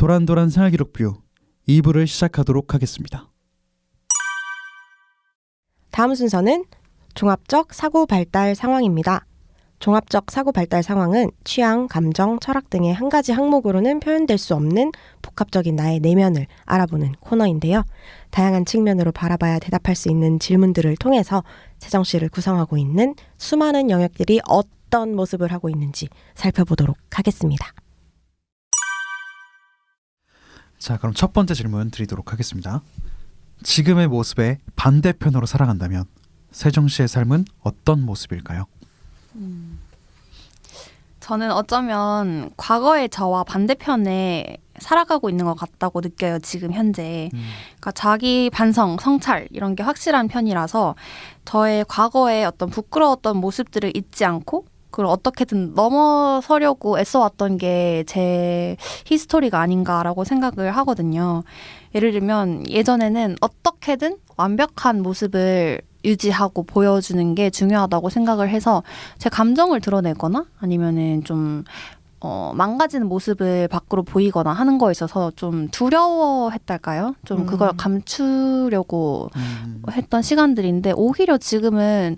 도란도란 생활기록뷰 2부를 시작하도록 하겠습니다. 다음 순서는 종합적 사고 발달 상황입니다. 종합적 사고 발달 상황은 취향, 감정, 철학 등의 한 가지 항목으로는 표현될 수 없는 복합적인 나의 내면을 알아보는 코너인데요. 다양한 측면으로 바라봐야 대답할 수 있는 질문들을 통해서 세정 씨를 구성하고 있는 수많은 영역들이 어떤 모습을 하고 있는지 살펴보도록 하겠습니다. 자, 그럼 첫 번째 질문 드리도록 하겠습니다. 지금의 모습의 반대편으로 살아간다면 세정 씨의 삶은 어떤 모습일까요? 저는 어쩌면 과거의 저와 반대편에 살아가고 있는 것 같다고 느껴요. 지금 현재. 그러니까 자기 반성, 성찰 이런 게 확실한 편이라서 저의 과거의 어떤 부끄러웠던 모습들을 잊지 않고 그걸 어떻게든 넘어서려고 애써왔던 게 제 히스토리가 아닌가라고 생각을 하거든요. 예를 들면 예전에는 어떻게든 완벽한 모습을 유지하고 보여주는 게 중요하다고 생각을 해서 제 감정을 드러내거나 아니면은 좀 망가지는 모습을 밖으로 보이거나 하는 거에 있어서 좀 두려워했달까요? 좀 그걸 감추려고 했던 시간들인데 오히려 지금은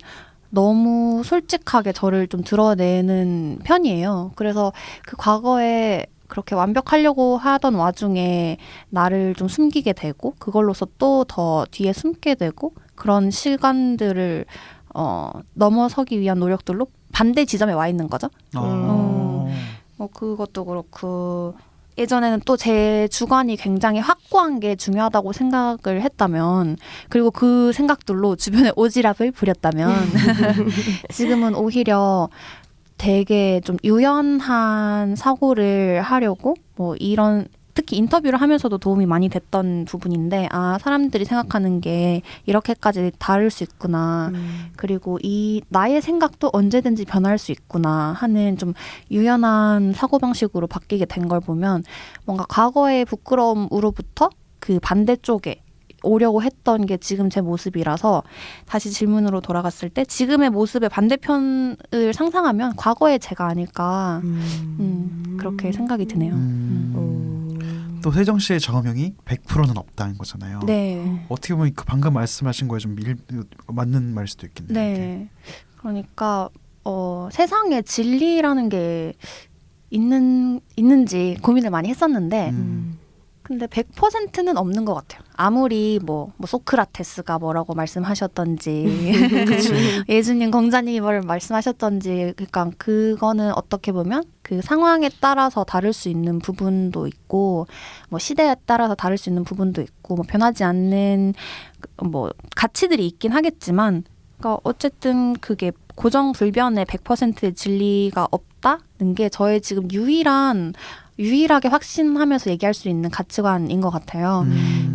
너무 솔직하게 저를 좀 드러내는 편이에요. 그래서 그 과거에 그렇게 완벽하려고 하던 와중에 나를 좀 숨기게 되고 그걸로서 또 더 뒤에 숨게 되고 그런 시간들을 넘어서기 위한 노력들로 반대 지점에 와 있는 거죠. 그것도 그렇고 예전에는 또 제 주관이 굉장히 확고한 게 중요하다고 생각을 했다면 그리고 그 생각들로 주변에 오지랖을 부렸다면 지금은 오히려 되게 좀 유연한 사고를 하려고 뭐 이런 특히 인터뷰를 하면서도 도움이 많이 됐던 부분인데 사람들이 생각하는 게 이렇게까지 다를 수 있구나. 그리고 이 나의 생각도 언제든지 변할 수 있구나 하는 좀 유연한 사고방식으로 바뀌게 된 걸 보면 뭔가 과거의 부끄러움으로부터 그 반대쪽에 오려고 했던 게 지금 제 모습이라서 다시 질문으로 돌아갔을 때 지금의 모습의 반대편을 상상하면 과거의 제가 아닐까 그렇게 생각이 드네요. 또 세정 씨의 저음형이 100%는 없다는 거잖아요. 네. 어떻게 보면 그 방금 말씀하신 거에 좀 맞는 말일 수도 있겠네요. 네. 그러니까 세상에 진리라는 게 있는지 고민을 많이 했었는데 근데 100%는 없는 것 같아요. 아무리 뭐 소크라테스가 뭐라고 말씀하셨던지 예수님 공자님이 뭘 말씀하셨던지 그러니까 그거는 어떻게 보면 그 상황에 따라서 다를 수 있는 부분도 있고 뭐 시대에 따라서 다를 수 있는 부분도 있고 뭐 변하지 않는 뭐 가치들이 있긴 하겠지만 그러니까 어쨌든 그게 고정불변의 100%의 진리가 없다는 게 저의 지금 유일하게 확신하면서 얘기할 수 있는 가치관인 것 같아요.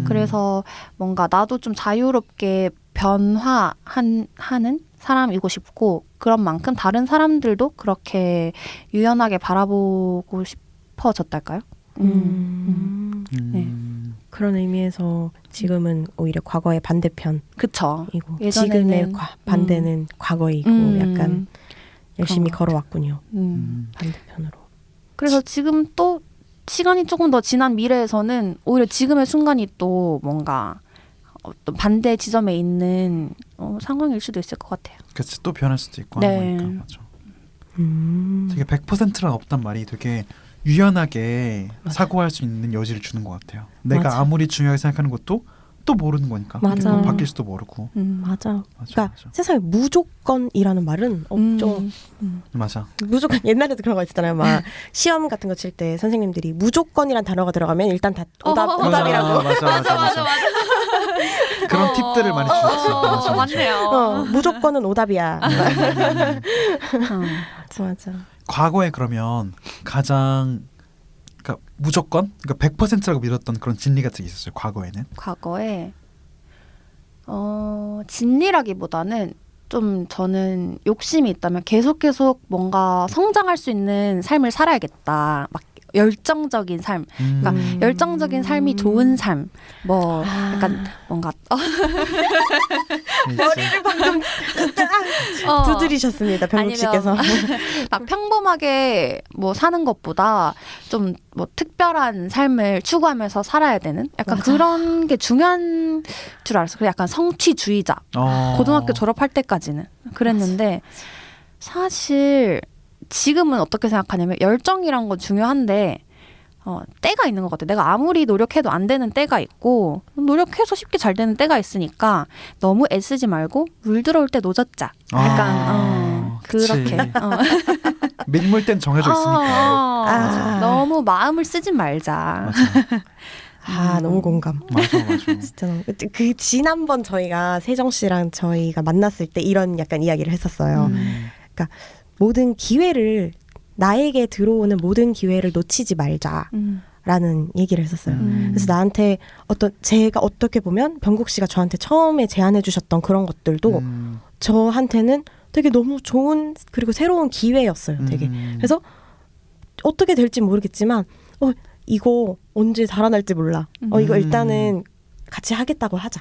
그래서 뭔가 나도 좀 자유롭게 변화하는 사람이고 싶고 그런 만큼 다른 사람들도 그렇게 유연하게 바라보고 싶어졌달까요? 네. 그런 의미에서 지금은 오히려 과거의 반대편이고 그쵸. 지금의 반대는 과거이고 약간 열심히 걸어왔군요. 반대편으로. 그래서 지금 또 시간이 조금 더 지난 미래에서는 오히려 지금의 순간이 또 뭔가 어떤 반대 지점에 있는 상황일 수도 있을 것 같아요. 그치, 또 변할 수도 있고 네. 하는 거니까. 맞아. 되게 100%는 없단 말이 되게 유연하게 사고할 수 있는 여지를 주는 것 같아요. 내가 아무리 중요하게 생각하는 것도 또 모르는 거니까. 맞아. 뭐 바뀔 수도 모르고. 맞아. 그러니까 세상에 무조건이라는 말은 없죠. 맞아. 무조건 옛날에도 그런 거 있었잖아요. 막 시험 같은 거 칠 때 선생님들이 무조건이란 단어가 들어가면 일단 다 오답이라고. 맞아. 그런 팁들을 많이 주셨어. 맞네요. 무조건은 오답이야. 맞아. 과거에 그러면 가장 그러니까 무조건 그러니까 100%라고 믿었던 그런 진리 같은 게 있었어요. 과거에는. 과거에 진리라기보다는 좀 저는 욕심이 있다면 계속 뭔가 성장할 수 있는 삶을 살아야겠다. 막 열정적인 삶, 그러니까 열정적인 삶이 좋은 삶, 뭐 약간 뭔가 머리를 방금 두드리셨습니다, 병국 씨께서. 막 평범하게 뭐 사는 것보다 좀 뭐 특별한 삶을 추구하면서 살아야 되는 약간 맞아. 그런 게 중요한 줄 알았어. 그래서 약간 성취주의자. 고등학교 졸업할 때까지는 그랬는데 사실 지금은 어떻게 생각하냐면 열정이란 건 중요한데 때가 있는 것 같아. 내가 아무리 노력해도 안 되는 때가 있고 노력해서 쉽게 잘 되는 때가 있으니까 너무 애쓰지 말고 물 들어올 때 노젓자. 약간 그렇게. 민물 땐 정해져 있으니까. 너무 마음을 쓰지 말자. 맞아. 너무 공감. 맞아. 진짜 너무. 그 지난번 저희가 세정 씨랑 저희가 만났을 때 이런 약간 이야기를 했었어요. 그러니까 모든 기회를 나에게 들어오는 모든 기회를 놓치지 말자라는 얘기를 했었어요. 그래서 나한테 제가 어떻게 보면 병국 씨가 저한테 처음에 제안해 주셨던 그런 것들도 저한테는 되게 너무 좋은 그리고 새로운 기회였어요. 되게. 그래서 어떻게 될지 모르겠지만 이거 언제 달아날지 몰라. 이거 일단은 같이 하겠다고 하자.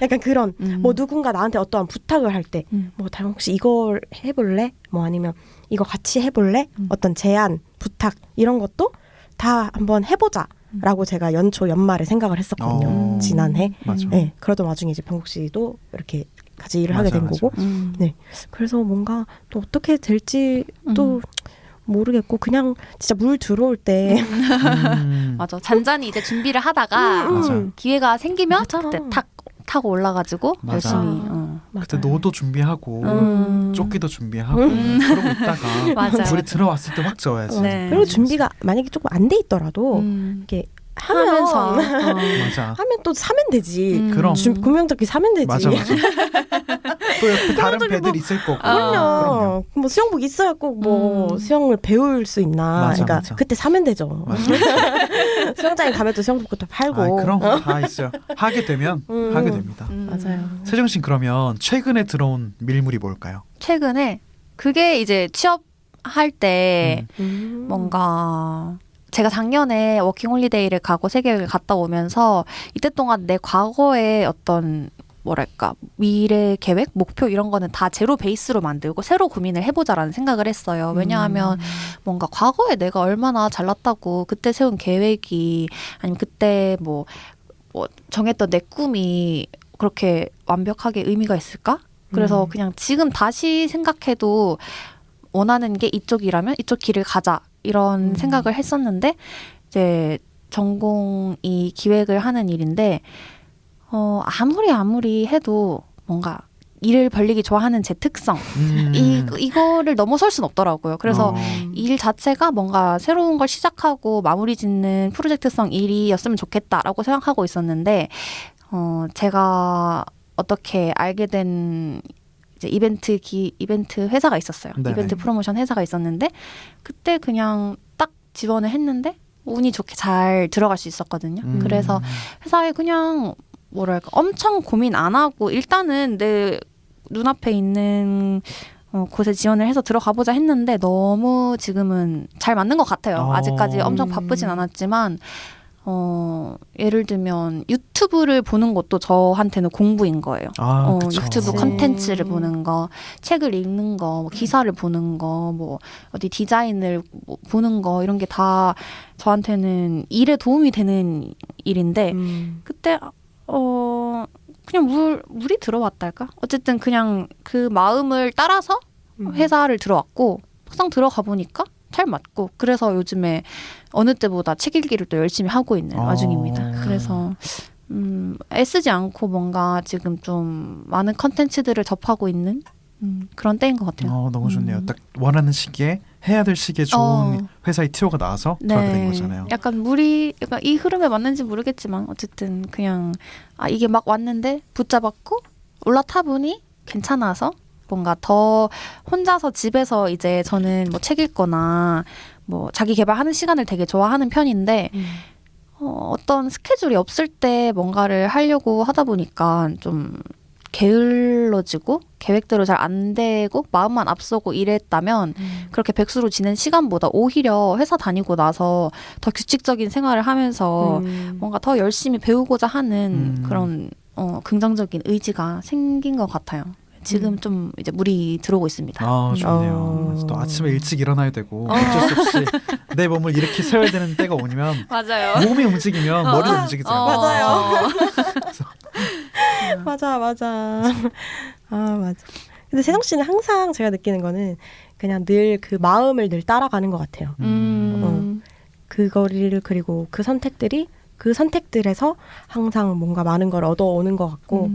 약간 그런 뭐 누군가 나한테 어떠한 부탁을 할 때 뭐 다영 혹시 이걸 해볼래? 뭐 아니면 이거 같이 해볼래? 어떤 제안, 부탁 이런 것도 다 한번 해보자라고 제가 연말에 생각을 했었거든요. 지난해. 맞아. 네, 그러던 와중에 이제 병국 씨도 이렇게 같이 일을 하게 된 거고. 네, 그래서 뭔가 또 어떻게 될지 또 모르겠고 그냥 진짜 물 들어올 때 맞아. 잔잔히 이제 준비를 하다가 기회가 생기면 맞아. 그때 탁 타고 올라가지고 맞아. 열심히. 그때 노도 준비하고 조끼도 준비하고 그러고 있다가 맞아, 불이 맞아. 들어왔을 때 확 져야지. 네. 그리고 준비가 만약에 조금 안 돼 있더라도 이렇게 하면서 맞아. 하면 또 사면 되지. 그럼. 구명조끼 사면 되지. 맞아. 또 옆에 다른 저기 배들 뭐- 있을 거고. 그럼요. 뭐 수영복 있어야 꼭 뭐 수영을 배울 수 있나. 맞아, 그러니까 맞아. 그때 사면 되죠. 수영장에 가면 또 수영복부터 팔고. 그럼 다 있어요. 하게 되면 하게 됩니다. 맞아요. 세정 씨 그러면 최근에 들어온 밀물이 뭘까요? 최근에 그게 이제 취업할 때 음. 뭔가 제가 작년에 워킹홀리데이를 가고 세계 여행을 갔다 오면서 이때 동안 내 과거의 어떤 뭐랄까 미래 계획, 목표 이런 거는 다 제로 베이스로 만들고 새로 고민을 해보자라는 생각을 했어요. 왜냐하면 뭔가 과거에 내가 얼마나 잘났다고 그때 세운 계획이 아니면 그때 뭐 정했던 내 꿈이 그렇게 완벽하게 의미가 있을까? 그래서 그냥 지금 다시 생각해도 원하는 게 이쪽이라면 이쪽 길을 가자 이런 생각을 했었는데 이제 전공이 기획을 하는 일인데 아무리 해도 뭔가 일을 벌리기 좋아하는 제 특성 이거를 넘어설 수는 없더라고요. 그래서 일 자체가 뭔가 새로운 걸 시작하고 마무리 짓는 프로젝트성 일이었으면 좋겠다라고 생각하고 있었는데 제가 어떻게 알게 된 이제 이벤트 회사가 있었어요. 네네. 이벤트 프로모션 회사가 있었는데 그때 그냥 딱 지원을 했는데 운이 좋게 잘 들어갈 수 있었거든요. 그래서 회사에 그냥 뭐랄까 엄청 고민 안 하고 일단은 내 눈앞에 있는 곳에 지원을 해서 들어가 보자 했는데 너무 지금은 잘 맞는 것 같아요. 아직까지 엄청 바쁘진 않았지만 예를 들면 유튜브를 보는 것도 저한테는 공부인 거예요. 그쵸. 유튜브 그치. 컨텐츠를 보는 거, 책을 읽는 거, 뭐 기사를 보는 거, 뭐 어디 디자인을 뭐 보는 거 이런 게 다 저한테는 일에 도움이 되는 일인데 그때 그냥 물이 들어왔달까? 어쨌든 그냥 그 마음을 따라서 회사를 들어왔고 막상 들어가 보니까 잘 맞고 그래서 요즘에 어느 때보다 책 읽기를 또 열심히 하고 있는 와중입니다. 그래서 애쓰지 않고 뭔가 지금 좀 많은 컨텐츠들을 접하고 있는 그런 때인 것 같아요. 너무 좋네요. 딱 원하는 시기에 해야 될 시기에 좋은 회사의 티오가 나와서 들어가게 된 거잖아요. 약간 이 흐름에 맞는지 모르겠지만 어쨌든 그냥 이게 막 왔는데 붙잡았고 올라타 보니 괜찮아서 뭔가 더 혼자서 집에서 이제 저는 뭐 책 읽거나 뭐 자기 개발하는 시간을 되게 좋아하는 편인데 어떤 스케줄이 없을 때 뭔가를 하려고 하다 보니까 좀 게을러지고 계획대로 잘 안 되고 마음만 앞서고 이랬다면 그렇게 백수로 지낸 시간보다 오히려 회사 다니고 나서 더 규칙적인 생활을 하면서 뭔가 더 열심히 배우고자 하는 그런 긍정적인 의지가 생긴 것 같아요. 지금 좀 이제 물이 들어오고 있습니다. 아, 좋네요. 또 아침에 일찍 일어나야 되고 어쩔 수 없이 내 몸을 이렇게 세워야 되는 때가 오면 맞아요. 몸이 움직이면 머리도 움직이잖아요. 맞아요. 맞아. 아, 맞아. 근데 세정 씨는 항상 제가 느끼는 거는 그냥 늘 그 마음을 늘 따라가는 것 같아요. 그거를 그리고 그 선택들이 그 선택들에서 항상 뭔가 많은 걸 얻어오는 것 같고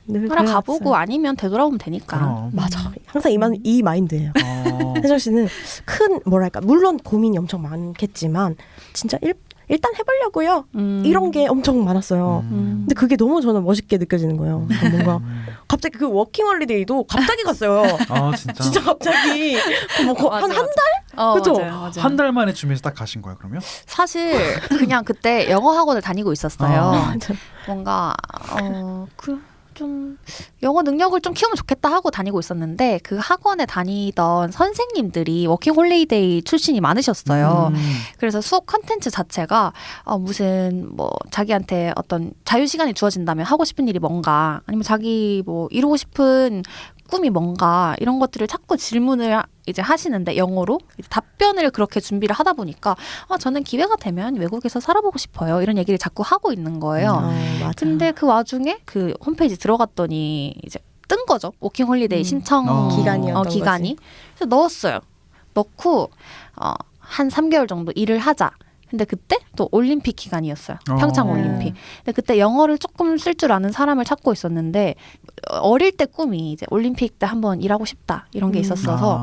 늘 가보고 그래왔어요. 아니면 되돌아오면 되니까. 그럼. 맞아. 항상 이 마인드예요. 세정 씨는 큰 뭐랄까 물론 고민이 엄청 많겠지만 진짜 일단 해보려고요. 이런 게 엄청 많았어요. 근데 그게 너무 저는 멋있게 느껴지는 거예요. 뭔가 갑자기 그 워킹홀리데이도 갑자기 갔어요. 아, 진짜? 진짜 갑자기 한 달? 그죠? 맞아요. 한 달 만에 준비해서 딱 가신 거예요, 그러면? 사실 그냥 그때 영어 학원을 다니고 있었어요. 맞아. 뭔가 좀 영어 능력을 좀 키우면 좋겠다 하고 다니고 있었는데 그 학원에 다니던 선생님들이 워킹홀리데이 출신이 많으셨어요. 그래서 수업 컨텐츠 자체가 무슨 뭐 자기한테 어떤 자유 시간이 주어진다면 하고 싶은 일이 뭔가 아니면 자기 뭐 이루고 싶은 꿈이 뭔가 이런 것들을 자꾸 질문을 이제 하시는데 영어로 답변을 그렇게 준비를 하다 보니까 저는 기회가 되면 외국에서 살아보고 싶어요. 이런 얘기를 자꾸 하고 있는 거예요. 맞아. 근데 그 와중에 그 홈페이지 들어갔더니 이제 뜬 거죠. 워킹홀리데이 신청 기간이었던 기간이. 그래서 넣었어요. 넣고 한 3개월 정도 일을 하자. 근데 그때 또 올림픽 기간이었어요. 평창 올림픽. 근데 그때 영어를 조금 쓸 줄 아는 사람을 찾고 있었는데 어릴 때 꿈이 이제 올림픽 때 한번 일하고 싶다 이런 게 있었어서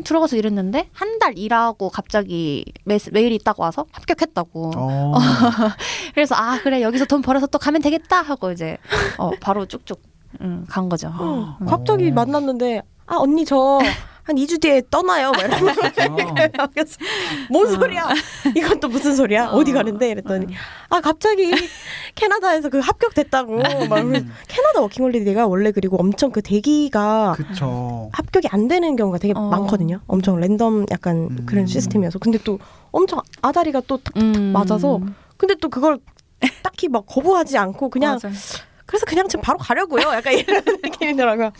들어가서 일했는데 한 달 일하고 갑자기 메일이 딱 와서 합격했다고. 그래서 그래 여기서 돈 벌어서 또 가면 되겠다 하고 이제 바로 쭉쭉 간 거죠. 갑자기 만났는데 언니 저 한 2주 뒤에 떠나요. 막 이러면서 뭔 소리야? 이건 또 무슨 소리야? 어디 가는데? 이랬더니 갑자기 캐나다에서 그 합격됐다고. 막 캐나다 워킹홀리데이가 원래 그리고 엄청 그 대기가 그쵸. 합격이 안 되는 경우가 되게 많거든요. 엄청 랜덤 약간 그런 시스템이어서. 근데 또 엄청 아다리가 또 탁탁탁 맞아서 근데 또 그걸 딱히 막 거부하지 않고 그냥 맞아. 그래서 그냥 지금 바로 가려고요. 약간 이런 느낌이더라고요.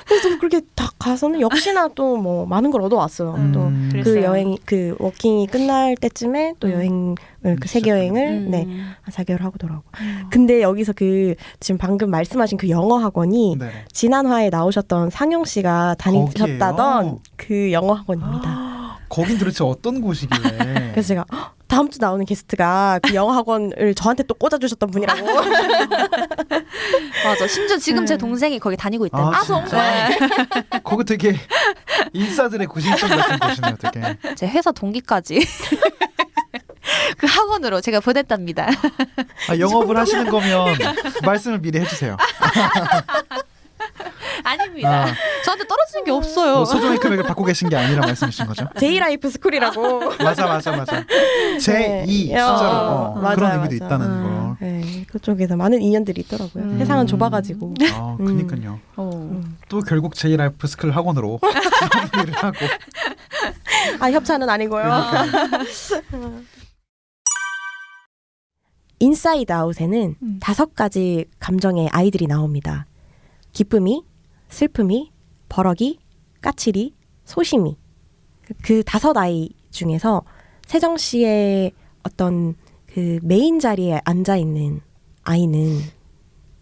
그래서 그렇게 딱 가서는 역시나 또 뭐 많은 걸 얻어왔어요. 또 그 여행 그 워킹이 끝날 때쯤에 또 여행을 그 세계 여행을 한 4개월 하고 돌아오고. 근데 여기서 그 지금 방금 말씀하신 그 영어 학원이 네. 지난화에 나오셨던 상영 씨가 다니셨다던 거기예요? 그 영어 학원입니다. 거긴 도대체 어떤 곳이길래? 그래서 제가 다음 주 나오는 게스트가 그 영어 학원을 저한테 또 꽂아주셨던 분이라고. 맞아. 심지어 지금 제 동생이 거기 다니고 있대요. 진짜? 거기 되게 인싸들의 구심점 같은 곳이네요, 되게. 제 회사 동기까지 그 학원으로 제가 보냈답니다. 영업을 하시는 거면 말씀을 미리 해주세요. 아닙니다. 저한테 떨어지는 게 없어요. 뭐 소정의 금액을 받고 계신 게 아니라 말씀이신 거죠? 제이라이프 스쿨이라고. 맞아. 제2 숫자로 그런 맞아요, 의미도 맞아. 있다는 거. 네, 그쪽에서 많은 인연들이 있더라고요. 세상은 좁아가지고. 그니까요. 또 결국 제이라이프 스쿨 학원으로 마무리를 하고. 협찬은 아니고요. 인사이드 아웃에는 5가지 감정의 아이들이 나옵니다. 기쁨이, 슬픔이, 버럭이, 까칠이, 소심이. 그 5아이 중에서 세정 씨의 어떤 그 메인 자리에 앉아 있는 아이는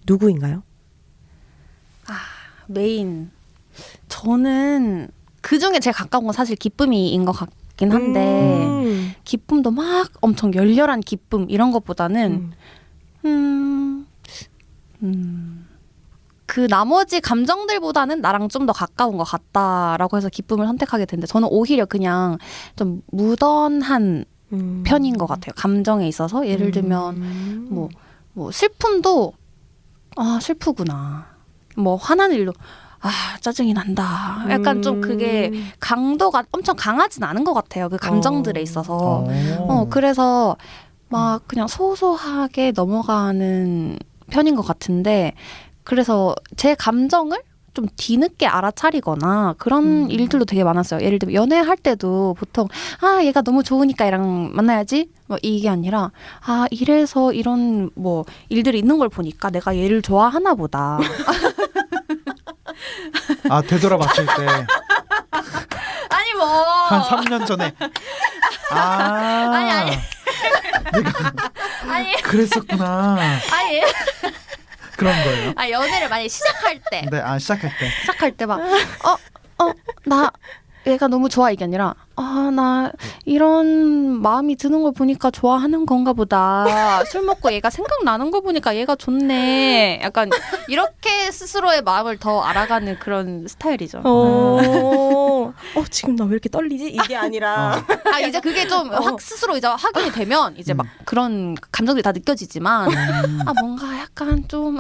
누구인가요? 메인. 저는 그 중에 제일 가까운 건 사실 기쁨이인 것 같긴 한데 기쁨도 막 엄청 열렬한 기쁨 이런 것보다는 그 나머지 감정들보다는 나랑 좀 더 가까운 것 같다라고 해서 기쁨을 선택하게 됐는데 저는 오히려 그냥 좀 무던한 편인 것 같아요. 감정에 있어서 예를 들면 뭐 슬픔도 슬프구나. 뭐 화나는 일도 짜증이 난다. 약간 좀 그게 강도가 엄청 강하진 않은 것 같아요. 그 감정들에 있어서. 그래서 막 그냥 소소하게 넘어가는 편인 것 같은데 그래서 제 감정을 좀 뒤늦게 알아차리거나 그런 일들도 되게 많았어요. 예를 들면 연애할 때도 보통 얘가 너무 좋으니까 얘랑 만나야지 뭐 이게 아니라 이래서 이런 뭐 일들이 있는 걸 보니까 내가 얘를 좋아하나 보다. 되돌아봤을 때 한 아니 뭐 3년 전에 아니. 내가 아니 그랬었구나. 아니 그런 거예요. 연애를 많이 시작할 때 네, 시작할 때 막 나 얘가 너무 좋아 이게 아니라 나 이런 마음이 드는 걸 보니까 좋아하는 건가 보다. 술 먹고 얘가 생각나는 거 보니까 얘가 좋네. 약간 이렇게 스스로의 마음을 더 알아가는 그런 스타일이죠. 지금 나 왜 이렇게 떨리지? 이게 아니라 이제 그게 좀 확 스스로 이제 확인이 되면 이제 막 그런 감정들이 다 느껴지지만 뭔가 약간 좀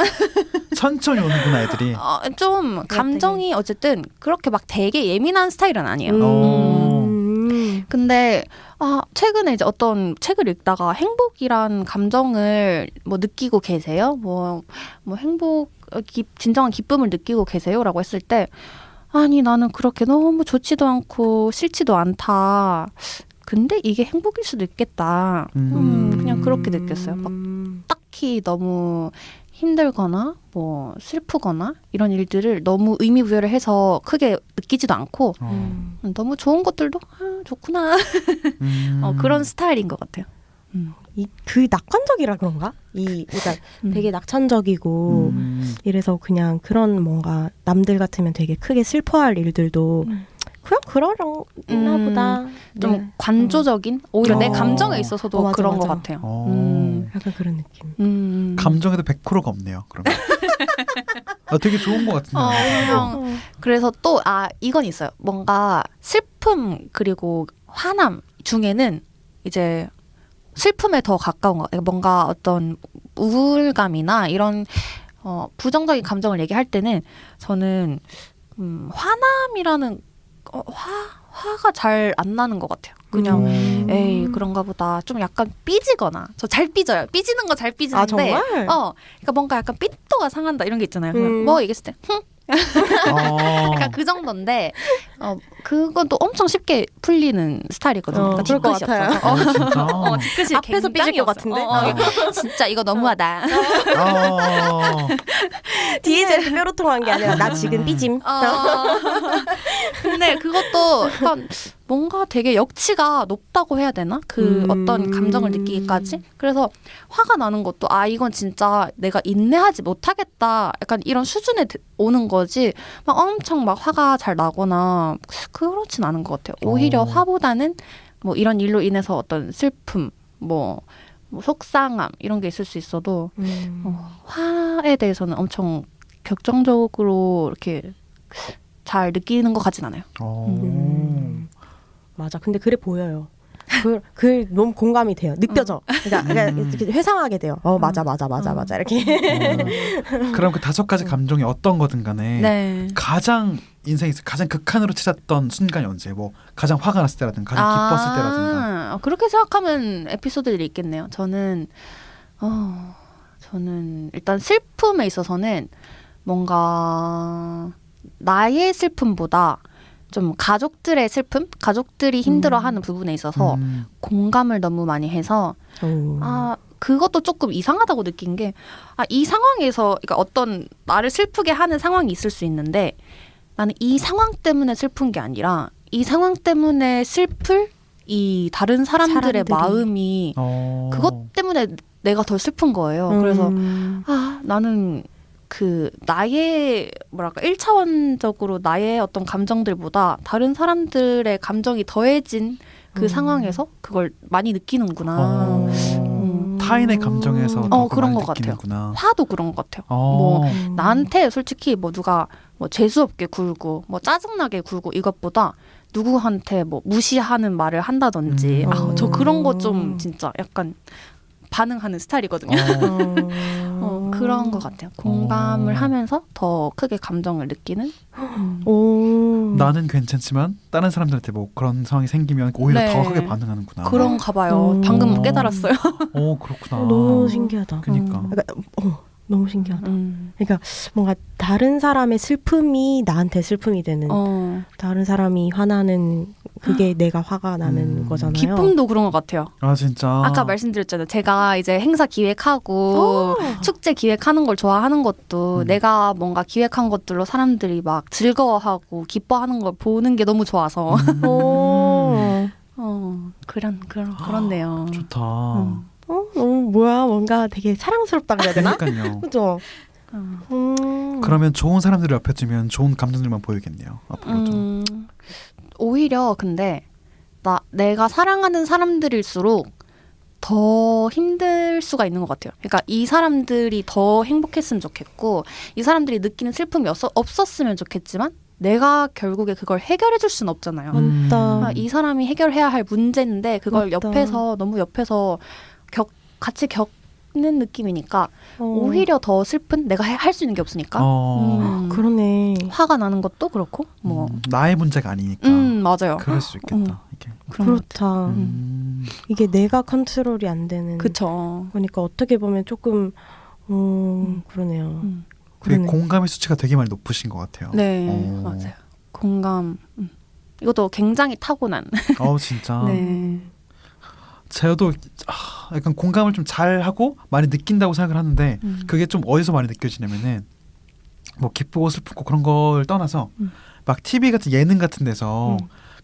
천천히 오는구나 애들이. 좀 감정이 어쨌든 그렇게 막 되게 예민한 스타일은 아니에요. 근데 최근에 이제 어떤 책을 읽다가 행복이란 감정을 뭐 느끼고 계세요? 뭐 행복 진정한 기쁨을 느끼고 계세요?라고 했을 때 아니 나는 그렇게 너무 좋지도 않고 싫지도 않다. 근데 이게 행복일 수도 있겠다. 그냥 그렇게 느꼈어요. 막 딱히 너무 힘들거나 뭐 슬프거나 이런 일들을 너무 의미 부여를 해서 크게 느끼지도 않고 너무 좋은 것들도 좋구나. 그런 스타일인 것 같아요. 그 낙관적이라 그런가? 그러니까 되게 낙천적이고 이래서 그냥 그런 뭔가 남들 같으면 되게 크게 슬퍼할 일들도 그냥 그러나 보다. 좀 관조적인 오히려 내 어. 감정에 있어서도 맞아, 그런 맞아. 것 같아요. 약간 그런 느낌. 감정에도 100%가 없네요. 그러면 되게 좋은 것 같은데. 그래서 또 이건 있어요. 뭔가 슬픔 그리고 화남 중에는 이제 슬픔에 더 가까운 것 같아요. 뭔가 어떤 우울감이나 이런 부정적인 감정을 얘기할 때는 저는 화남이라는 화가 잘 안 나는 것 같아요. 그냥 에이 그런가 보다. 좀 약간 삐지거나 저 잘 삐져요. 삐지는 거 잘 삐지는데 정말? 그러니까 뭔가 약간 삔또가 상한다 이런 게 있잖아요. 뭐 얘기했을 때 약간 그 정도인데 그건 또 엄청 쉽게 풀리는 스타일이거든요. 그러니까 그럴 것 뒤끝이 같아요. 없어서. 진짜. 뒤끝이 앞에서 삐질 굉장히 것 없어요. 같은데? 진짜 이거 너무하다. 뒤에서 이렇게 뾰로통한 게 아니라 나 지금 삐짐. 근데 그것도 약간 뭔가 되게 역치가 높다고 해야 되나? 그 어떤 감정을 느끼기까지. 그래서 화가 나는 것도 이건 진짜 내가 인내하지 못하겠다. 약간 이런 수준에 오는 거지. 막 엄청 막 화가 잘 나거나 그렇진 않은 것 같아요. 오히려 화보다는 뭐 이런 일로 인해서 어떤 슬픔, 뭐 속상함 이런 게 있을 수 있어도 화에 대해서는 엄청 격정적으로 이렇게 잘 느끼는 것 같진 않아요. 맞아. 근데 그래 보여요. 그 너무 공감이 돼요. 느껴져. 그러니까 이렇게 회상하게 돼요. 맞아 이렇게. 그럼 그 5가지 감정이 어떤 거든 간에 네. 가장 인생에서 가장 극한으로 치닫던 순간이 언제? 뭐 가장 화가 났을 때라든가 가장 기뻤을 때라든가. 그렇게 생각하면 에피소드들이 있겠네요. 저는 일단 슬픔에 있어서는 뭔가 나의 슬픔보다 좀 가족들의 슬픔, 가족들이 힘들어하는 부분에 있어서 공감을 너무 많이 해서 그것도 조금 이상하다고 느낀 게 이 상황에서 그러니까 어떤 나를 슬프게 하는 상황이 있을 수 있는데 나는 이 상황 때문에 슬픈 게 아니라 이 상황 때문에 슬플 이 다른 사람들의 마음이 그것 때문에 내가 더 슬픈 거예요. 그래서 나는 그 나의 뭐랄까 1차원적으로 나의 어떤 감정들보다 다른 사람들의 감정이 더해진 그 상황에서 그걸 많이 느끼는구나. 타인의 감정에서 더 그런 많이 것 같아요. 느끼는구나. 화도 그런 것 같아요. 뭐 나한테 솔직히 뭐 누가 뭐 재수 없게 굴고 뭐 짜증나게 굴고 이것보다 누구한테 뭐 무시하는 말을 한다든지 저 그런 거 좀 진짜 약간 반응하는 스타일이거든요. 그런 것 같아요. 공감을 하면서 더 크게 감정을 느끼는. 나는 괜찮지만 다른 사람들한테 뭐 그런 상황이 생기면 오히려 더 크게 반응하는구나. 그런가 봐요. 방금 깨달았어요. 그렇구나. 너무 신기하다. 그러니까. 너무 신기하다. 그러니까 뭔가 다른 사람의 슬픔이 나한테 슬픔이 되는 다른 사람이 화나는 그게 내가 화가 나는 거잖아요. 기쁨도 그런 것 같아요. 아 진짜. 아까 말씀드렸잖아요. 제가 이제 행사 기획하고 축제 기획하는 걸 좋아하는 것도 내가 뭔가 기획한 것들로 사람들이 막 즐거워하고 기뻐하는 걸 보는 게 너무 좋아서 그렇네요. 좋다. 뭐야 뭔가 되게 사랑스럽다 그래야 되나? 그러니까요. 그죠? 그러면 좋은 사람들을 옆에 두면 좋은 감정들만 보이겠네요. 앞으로 좀. 오히려 근데 내가 사랑하는 사람들일수록 더 힘들 수가 있는 것 같아요. 그러니까 이 사람들이 더 행복했으면 좋겠고 이 사람들이 느끼는 슬픔이 없었으면 좋겠지만 내가 결국에 그걸 해결해 줄 수는 없잖아요. 맞다. 이 사람이 해결해야 할 문제인데 그걸 맞다. 너무 옆에서 같이 겪는 느낌이니까 오히려 더 슬픈 내가 할 수 있는 게 없으니까 그러네. 화가 나는 것도 그렇고 나의 문제가 아니니까. 맞아요. 그럴 수 있겠다. 이게. 그렇다. 이게 내가 컨트롤이 안 되는. 그쵸. 그러니까 어떻게 보면 조금 그러네요. 그게 그러네. 공감의 수치가 되게 많이 높으신 것 같아요. 네, 맞아요. 공감. 이것도 굉장히 타고난. 진짜. 네. 저도 약간 공감을 좀 잘하고 많이 느낀다고 생각을 하는데 그게 좀 어디서 많이 느껴지냐면은 뭐 기쁘고 슬프고 그런 걸 떠나서 막 TV 같은 예능 같은 데서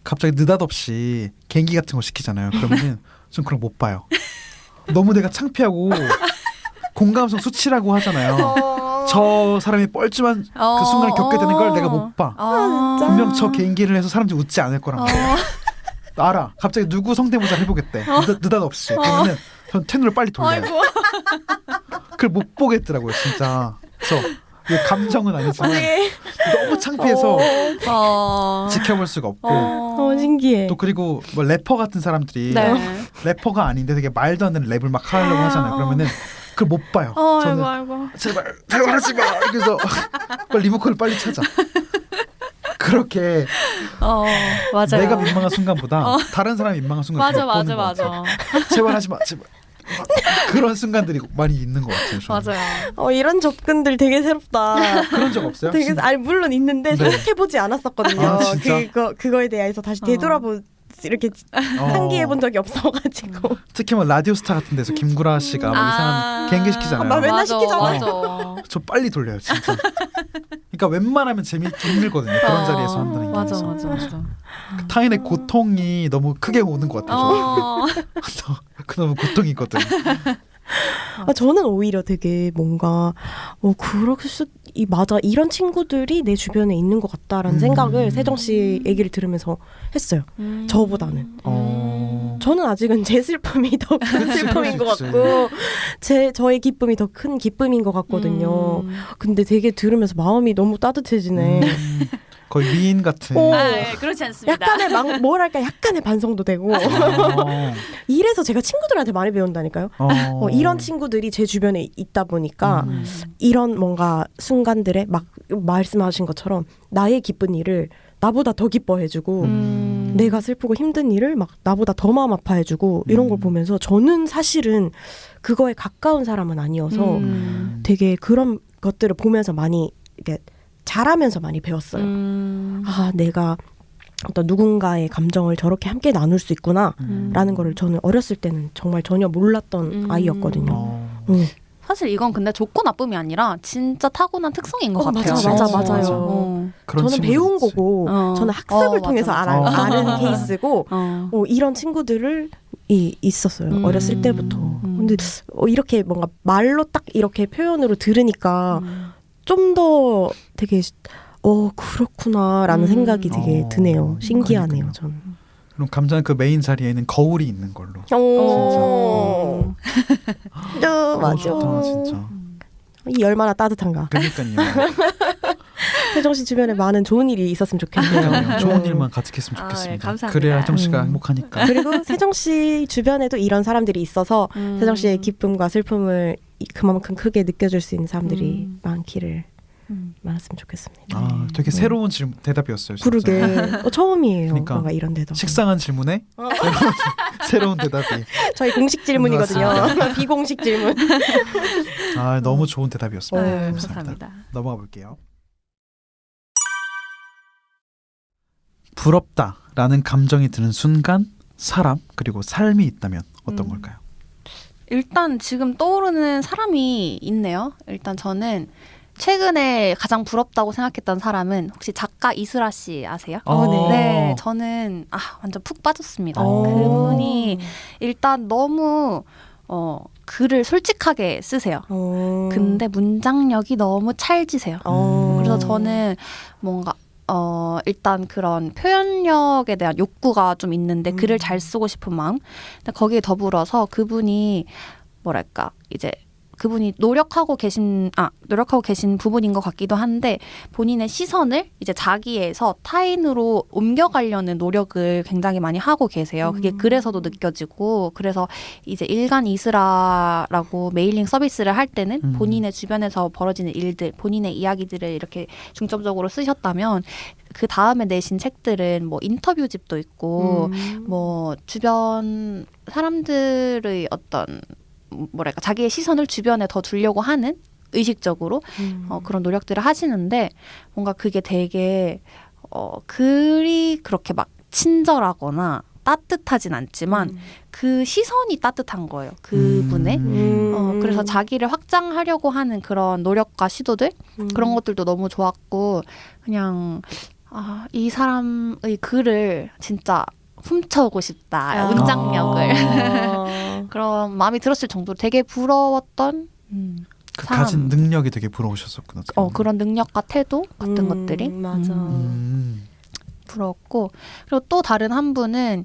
갑자기 느닷없이 개인기 같은 거 시키잖아요. 그러면은 전 그런 거 못 봐요. 너무 내가 창피하고 공감성 수치라고 하잖아요. 저 사람이 뻘쭘한 그 순간을 겪게 되는 걸 내가 못 봐. 분명 저 개인기를 해서 사람들이 웃지 않을 거란 말이야. 알아. 갑자기 누구 성대모사 해보겠대. 느닷없이. 그러면은 전 채널을 빨리 돌려요. 그걸 못 보겠더라고요, 진짜. 그래서 이게 감정은 아니지만 너무 창피해서 지켜볼 수가 없고. 신기해. 또 그리고 뭐 래퍼 같은 사람들이 래퍼가 아닌데 되게 말도 안 되는 랩을 막 하려고 하잖아요. 그러면은 그걸 못 봐요. 저는 제발 하지 마. 그래서 빨리 리모컨을 빨리 찾아. 그렇게 맞아요. 내가 민망한 순간보다 다른 사람이 민망한 순간 더 보는 것 같아요. 제발 하지 마, 제발. 그런 순간들이 많이 있는 것 같아요. 저는. 맞아요. 이런 접근들 되게 새롭다. 그런 적 없어요? 되게 아니 물론 있는데 네. 생각해보지 않았었거든요. 진짜? 그거에 대해서 다시 이렇게 상기해본 적이 없어가지고. 특히 뭐 라디오스타 같은 데서 김구라 씨가 막 이상한 개인기 시키잖아요. 나 맨날 시키잖아요. 맞아. 저 빨리 돌려요, 진짜. 그러니까 웬만하면 재미있기 힘들거든요. 그런 자리에서 한다는 게. 맞아. 그 타인의 고통이 너무 크게 오는 것 같아요. 그 너무 고통이 있거든. 저는 오히려 되게 뭔가 맞아 이런 친구들이 내 주변에 있는 것 같다라는 생각을 세정 씨 얘기를 들으면서 했어요. 저보다는. 저는 아직은 제 슬픔이 더 큰 슬픔인 것 같고 저의 기쁨이 더 큰 기쁨인 것 같거든요. 근데 되게 들으면서 마음이 너무 따뜻해지네. 거의 미인 같은. 그렇지 않습니다. 약간의 반성도 되고. 이래서 제가 친구들한테 많이 배운다니까요. 이런 친구들이 제 주변에 있다 보니까 이런 뭔가 순간들에 막 말씀하신 것처럼 나의 기쁜 일을 나보다 더 기뻐해주고 내가 슬프고 힘든 일을 막 나보다 더 마음 아파해주고 이런 걸 보면서 저는 사실은 그거에 가까운 사람은 아니어서 되게 그런 것들을 보면서 많이 이렇게 잘하면서 많이 배웠어요. 내가 어떤 누군가의 감정을 저렇게 함께 나눌 수 있구나 라는 거를 저는 어렸을 때는 정말 전혀 몰랐던 아이였거든요. 사실 이건 근데 좋고 나쁨이 아니라 진짜 타고난 특성인 것 같아요. 맞아요. 저는 배운 거고 저는 학습을 통해서 아는 케이스고 이런 친구들을 있었어요. 어렸을 때부터. 근데 이렇게 뭔가 말로 딱 이렇게 표현으로 들으니까 좀 더 되게 그렇구나라는 생각이 되게 드네요. 신기하네요. 저는. 그럼 감자는 그 메인 자리에는 거울이 있는 걸로. 맞아. 좋다, 진짜. 이 얼마나 따뜻한가. 그러니까요. 세정 씨 주변에 많은 좋은 일이 있었으면 좋겠네요. 좋은 일만 가득했으면 좋겠습니다. 감사합니다. 그래야 세정 씨가 행복하니까. 그리고 세정 씨 주변에도 이런 사람들이 있어서 세정 씨의 기쁨과 슬픔을 그만큼 크게 느껴줄 수 있는 사람들이 많기를 많았으면 좋겠습니다. 아, 되게 새로운 대답이었어요. 진짜. 그러게 처음이에요. 그러니까. 뭔가 이런 대답. 식상한 질문에 새로운 대답이. 저희 공식 질문이거든요. 비공식 질문. 아, 너무 좋은 대답이었습니다. 네, 감사합니다. 넘어가 볼게요. 부럽다라는 감정이 드는 순간, 사람 그리고 삶이 있다면 어떤 걸까요? 일단 지금 떠오르는 사람이 있네요. 일단 저는 최근에 가장 부럽다고 생각했던 사람은 혹시 작가 이슬아 씨 아세요? 네. 네, 저는 완전 푹 빠졌습니다. 오. 그분이 일단 너무 글을 솔직하게 쓰세요. 근데 문장력이 너무 찰지세요. 그래서 저는 뭔가 일단 그런 표현력에 대한 욕구가 좀 있는데 글을 잘 쓰고 싶은 마음. 근데 거기에 더불어서 그분이 뭐랄까 이제 그분이 노력하고 계신 부분인 것 같기도 한데 본인의 시선을 이제 자기에서 타인으로 옮겨가려는 노력을 굉장히 많이 하고 계세요. 그게 글에서도 느껴지고 그래서 이제 일간 이슬아라고 메일링 서비스를 할 때는 본인의 주변에서 벌어지는 일들, 본인의 이야기들을 이렇게 중점적으로 쓰셨다면 그 다음에 내신 책들은 뭐 인터뷰집도 있고 뭐 주변 사람들의 어떤 뭐랄까 자기의 시선을 주변에 더 두려고 하는 의식적으로 그런 노력들을 하시는데 뭔가 그게 되게 글이 그렇게 막 친절하거나 따뜻하진 않지만 그 시선이 따뜻한 거예요. 그분의 그래서 자기를 확장하려고 하는 그런 노력과 시도들 그런 것들도 너무 좋았고 그냥 이 사람의 글을 진짜 훔쳐오고 싶다. 문장력을. 그런 마음이 들었을 정도로 되게 부러웠던 그 사람. 가진 능력이 되게 부러우셨었구나. 그런 능력과 태도 같은 것들이 맞아. 부러웠고 그리고 또 다른 한 분은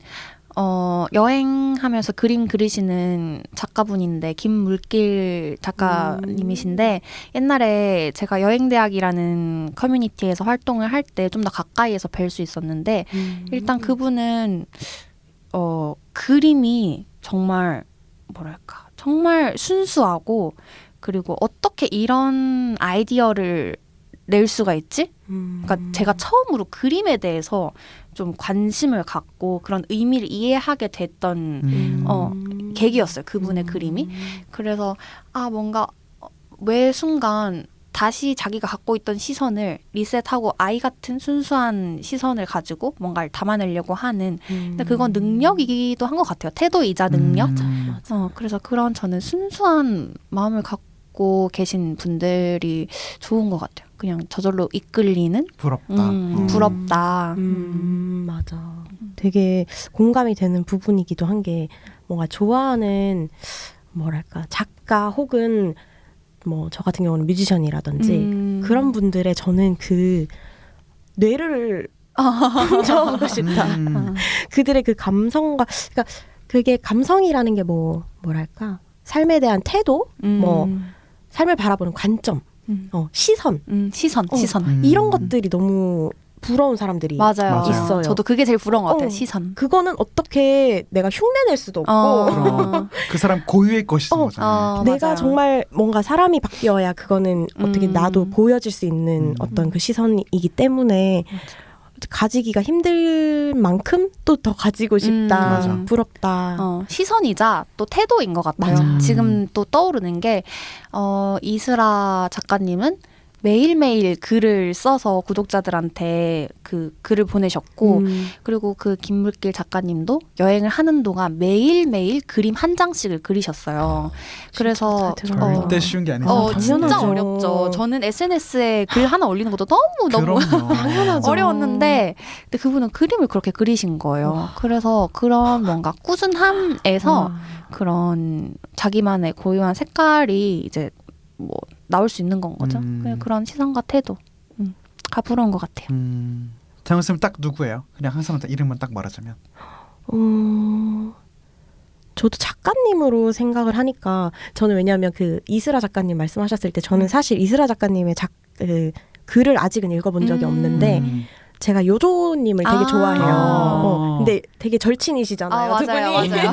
여행하면서 그림 그리시는 작가분인데 김물길 작가님이신데 옛날에 제가 여행대학이라는 커뮤니티에서 활동을 할 때 좀 더 가까이에서 뵐 수 있었는데 일단 그분은 그림이 정말 뭐랄까 정말 순수하고 그리고 어떻게 이런 아이디어를 낼 수가 있지? 그러니까 제가 처음으로 그림에 대해서 좀 관심을 갖고 그런 의미를 이해하게 됐던 계기였어요. 그분의 그림이. 그래서 뭔가 매 순간 다시 자기가 갖고 있던 시선을 리셋하고 아이 같은 순수한 시선을 가지고 뭔가를 담아내려고 하는 근데 그건 능력이기도 한 것 같아요. 태도이자 능력. 그래서 그런 저는 순수한 마음을 갖고 계신 분들이 좋은 것 같아요. 그냥 저절로 이끌리는 부럽다. 부럽다. 맞아. 되게 공감이 되는 부분이기도 한 게 뭔가 좋아하는 뭐랄까 작가 혹은 뭐 저 같은 경우는 뮤지션이라든지 그런 분들의 저는 그 뇌를 훔쳐오고 싶다. 그들의 그 감성과 그러니까 그게 감성이라는 게 뭐랄까 삶에 대한 태도, 뭐 삶을 바라보는 관점, 시선, 시선. 이런 것들이 너무 부러운 사람들이 맞아요. 있어요. 저도 그게 제일 부러운 것 같아요. 시선. 그거는 어떻게 내가 흉내낼 수도 없고 그 사람 고유의 것이신 거잖아요. 내가 맞아요. 정말 뭔가 사람이 바뀌어야 그거는 어떻게 나도 보여질 수 있는 어떤 그 시선이기 때문에 가지기가 힘들 만큼 또 더 가지고 싶다. 맞아. 부럽다. 시선이자 또 태도인 것 같아요. 맞아. 지금 또 떠오르는 게 이슬아 작가님은 매일매일 글을 써서 구독자들한테 그 글을 보내셨고 그리고 그 김물길 작가님도 여행을 하는 동안 매일매일 그림 한 장씩을 그리셨어요. 그래서 절대 쉬운 게 아니죠. 진짜 당연하죠. 어렵죠. 저는 SNS에 글 하나 올리는 것도 너무 당연하죠. 어려웠는데 근데 그분은 그림을 그렇게 그리신 거예요. 그래서 그런 뭔가 꾸준함에서 그런 자기만의 고유한 색깔이 이제 뭐 나올 수 있는 건 거죠. 그냥 그런 시선과 태도 가 부러운 것 같아요. 태영 쌤 딱 누구예요? 그냥 한 사람 이름만 딱 말하자면. 저도 작가님으로 생각을 하니까 저는 왜냐하면 그 이슬아 작가님 말씀하셨을 때 저는 사실 이슬아 작가님의 글을 아직은 읽어본 적이 없는데 제가 요조님을 되게 좋아해요. 근데 되게 절친이시잖아요. 두 맞아요, 분이. 맞아요.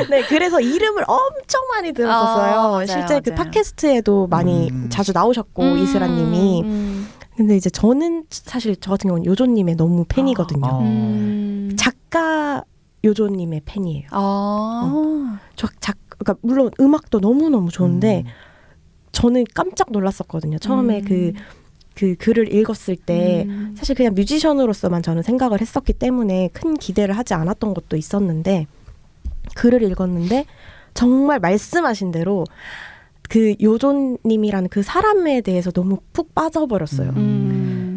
네, 그래서 이름을 엄청 많이 들었었어요. 맞아요, 실제 그 맞아요. 팟캐스트에도 많이 자주 나오셨고 이슬아님이. 근데 이제 저는 사실 저 같은 경우는 요조님의 너무 팬이거든요. 작가 요조님의 팬이에요. 그러니까 물론 음악도 너무 좋은데 저는 깜짝 놀랐었거든요. 처음에 그 글을 읽었을 때 사실 그냥 뮤지션으로서만 저는 생각을 했었기 때문에 큰 기대를 하지 않았던 것도 있었는데 글을 읽었는데 정말 말씀하신 대로 그 요조님이라는 그 사람에 대해서 너무 푹 빠져버렸어요.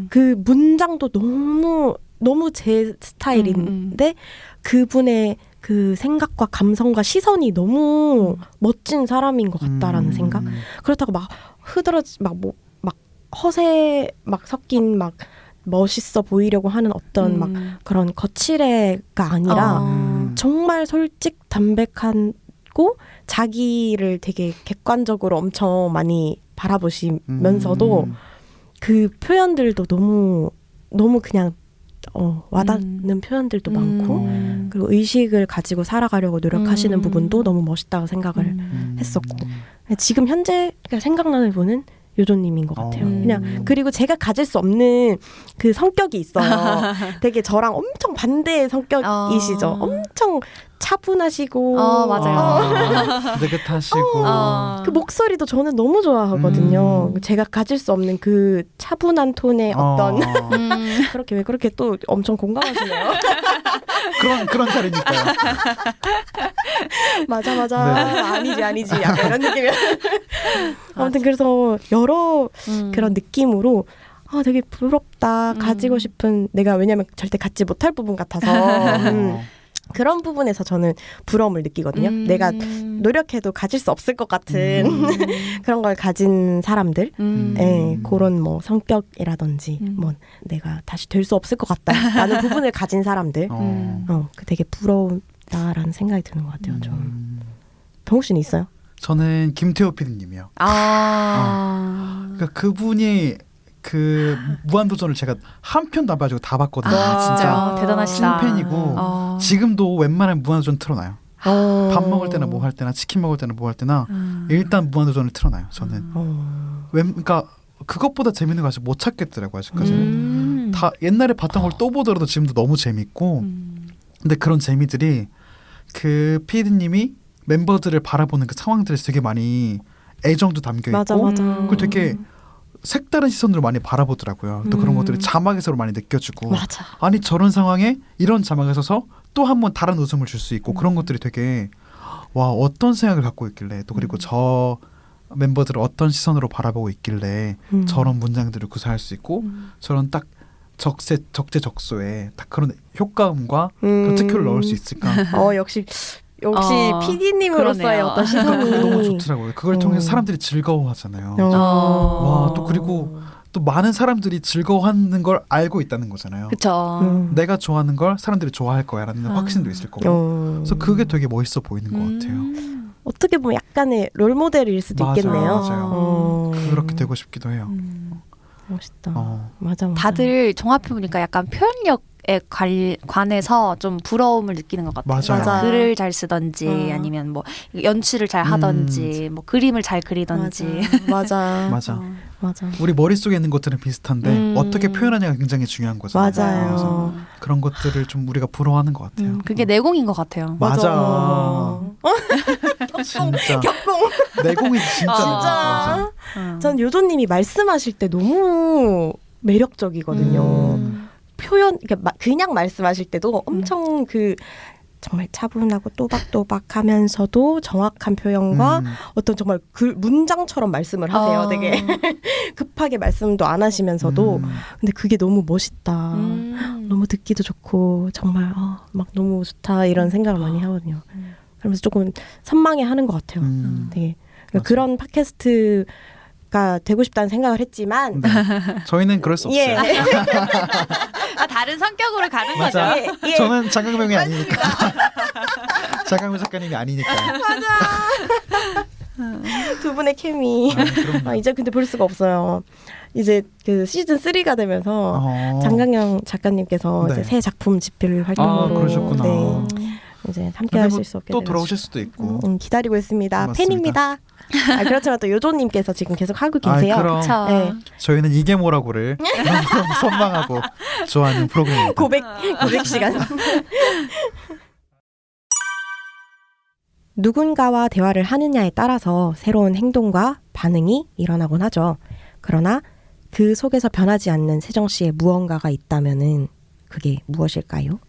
그 문장도 너무 제 스타일인데 그분의 그 생각과 감성과 시선이 너무 멋진 사람인 것 같다라는 생각. 그렇다고 막 막 허세 막 섞인 막 멋있어 보이려고 하는 어떤 막 그런 거칠애가 아니라 정말 솔직 담백하고 자기를 되게 객관적으로 엄청 많이 바라보시면서도 그 표현들도 너무 그냥 와닿는 표현들도 많고 그리고 의식을 가지고 살아가려고 노력하시는 부분도 너무 멋있다고 생각을 했었고 지금 현재 생각나는 분은 요조님인 것 같아요. 그냥 그리고 제가 가질 수 없는 그 성격이 있어요. 되게 저랑 엄청 반대의 성격이시죠. 엄청 차분하시고 맞아요. 느긋하시고 그 목소리도 저는 너무 좋아하거든요. 제가 가질 수 없는 그 차분한 톤의 어떤 그렇게 왜 그렇게 또 엄청 공감하시네요. 그런 자리니까요. 맞아 네. 아니지 약간 이런 느낌이야. 아무튼 그래서 여러 그런 느낌으로 되게 부럽다 가지고 싶은 내가 왜냐면 절대 갖지 못할 부분 같아서 그런 부분에서 저는 부러움을 느끼거든요. 내가 노력해도 가질 수 없을 것 같은 그런 걸 가진 사람들, 그런 뭐 성격이라든지 뭐 내가 다시 될 수 없을 것 같다라는 부분을 가진 사람들, 그 되게 부러운다라는 생각이 드는 것 같아요. 좀 병욱 씨는 있어요? 저는 김태호 PD님이요. 그러니까 그분이 그 무한도전을 제가 한 편도 안 봐가지고 다 봤거든요. 진짜 대단하시다. 찐팬이고 지금도 웬만하면 무한도전 틀어놔요. 밥 먹을 때나 뭐 할 때나 치킨 먹을 때나 뭐 할 때나 일단 무한도전을 틀어놔요. 저는 그러니까 그것보다 재밌는 거 아직 못 찾겠더라고요. 아직까지는 다 옛날에 봤던 걸 또 보더라도 지금도 너무 재밌고 근데 그런 재미들이 그 PD님이 멤버들을 바라보는 그 상황들에서 되게 많이 애정도 담겨 있고 그걸 되게 색다른 시선으로 많이 바라보더라고요. 또 그런 것들이 자막에서 많이 느껴지고 맞아. 아니 저런 상황에 이런 자막에 서서 또 한 번 다른 웃음을 줄 수 있고 그런 것들이 되게 와 어떤 생각을 갖고 있길래 또 그리고 저 멤버들을 어떤 시선으로 바라보고 있길래 저런 문장들을 구사할 수 있고 저런 딱 적재적소에 딱 그런 효과음과 그 특효를 넣을 수 있을까. 역시 PD님으로서의 어떤 시선이 그게 너무 좋더라고요. 그걸 통해서 사람들이 즐거워하잖아요. 와, 또 그리고 또 많은 사람들이 즐거워하는 걸 알고 있다는 거잖아요. 그렇죠. 내가 좋아하는 걸 사람들이 좋아할 거야라는 확신도 있을 거고. 그래서 그게 되게 멋있어 보이는 것 같아요. 어떻게 보면 약간의 롤모델일 수도 있겠네요. 맞아요. 그렇게 되고 싶기도 해요. 멋있다. 맞아. 다들 종합해보니까 약간 표현력에 관해서 좀 부러움을 느끼는 것 같아요. 맞아요. 글을 잘 쓰던지 아니면 뭐 연출을 잘 하던지 뭐 그림을 잘 그리던지. 맞아. 우리 머릿속에 있는 것들은 비슷한데 어떻게 표현하냐가 굉장히 중요한 거잖아요. 맞아요. 그래서 그런 것들을 좀 우리가 부러워하는 것 같아요. 그게 내공인 것 같아요. 맞아. 진짜 격공. 내공이 진짜. 진짜. 전 요조님이 말씀하실 때 너무 매력적이거든요. 표현 그냥 말씀하실 때도 엄청 정말 차분하고 또박또박하면서도 정확한 표현과 어떤 정말 문장처럼 말씀을 하세요. 되게 급하게 말씀도 안 하시면서도 근데 그게 너무 멋있다. 너무 듣기도 좋고 정말 막 너무 좋다 이런 생각을 많이 하거든요. 그러면서 조금 선망해하는 것 같아요. 되게 그런 팟캐스트가 되고 싶다는 생각을 했지만 저희는 그럴 수 없어요. 다른 성격으로 가는 맞아. 거죠. 저는 장강명이 아니니까. 장강명 작가님이 아니니까. 맞아. 두 분의 케미. 그럼요. 이제 근데 볼 수가 없어요. 이제 그 시즌 3가 되면서 장강영 작가님께서 네. 이제 새 작품 집필 활동으로 그러셨구나. 네, 이제 함께 하실 수 없게 또 돼가지고 돌아오실 수도 있고. 기다리고 있습니다. 고맙습니다. 팬입니다. 그렇지만 또 요조님께서 지금 계속 하고 계세요. 그럼 그쵸. 네. 저희는 이게 뭐라고를 너무 선망하고 좋아하는 프로그램입니다. 고백 시간. 누군가와 대화를 하느냐에 따라서 새로운 행동과 반응이 일어나곤 하죠. 그러나 그 속에서 변하지 않는 세정 씨의 무언가가 있다면은 그게 무엇일까요?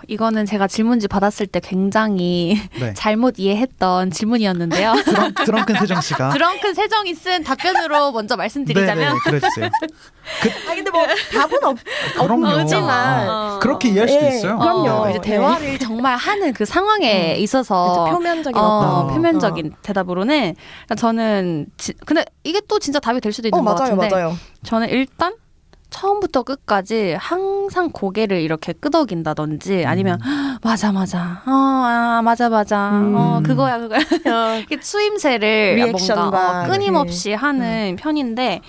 이거는 제가 질문지 받았을 때 굉장히 네. 잘못 이해했던 질문이었는데요. 드렁큰 세정 씨가. 드렁큰 세정이 쓴 답변으로 먼저 말씀드리자면 네네, 그래주세요. 근데 뭐 답은 그럼요. 없지만 그렇게 이해할 수도 예, 있어요. 그럼요. 이제 대화를 정말 하는 그 상황에 있어서 그쵸, 표면적인 어떤 표면적인 대답으로는 저는 근데 이게 또 진짜 답이 될 수도 있는 것 맞아요, 같은데 맞아요. 저는 일단 처음부터 끝까지 항상 고개를 이렇게 끄덕인다든지 아니면 맞아 맞아 그거야 이렇게 추임새를 리액션과 뭔가 끊임없이 하는 편인데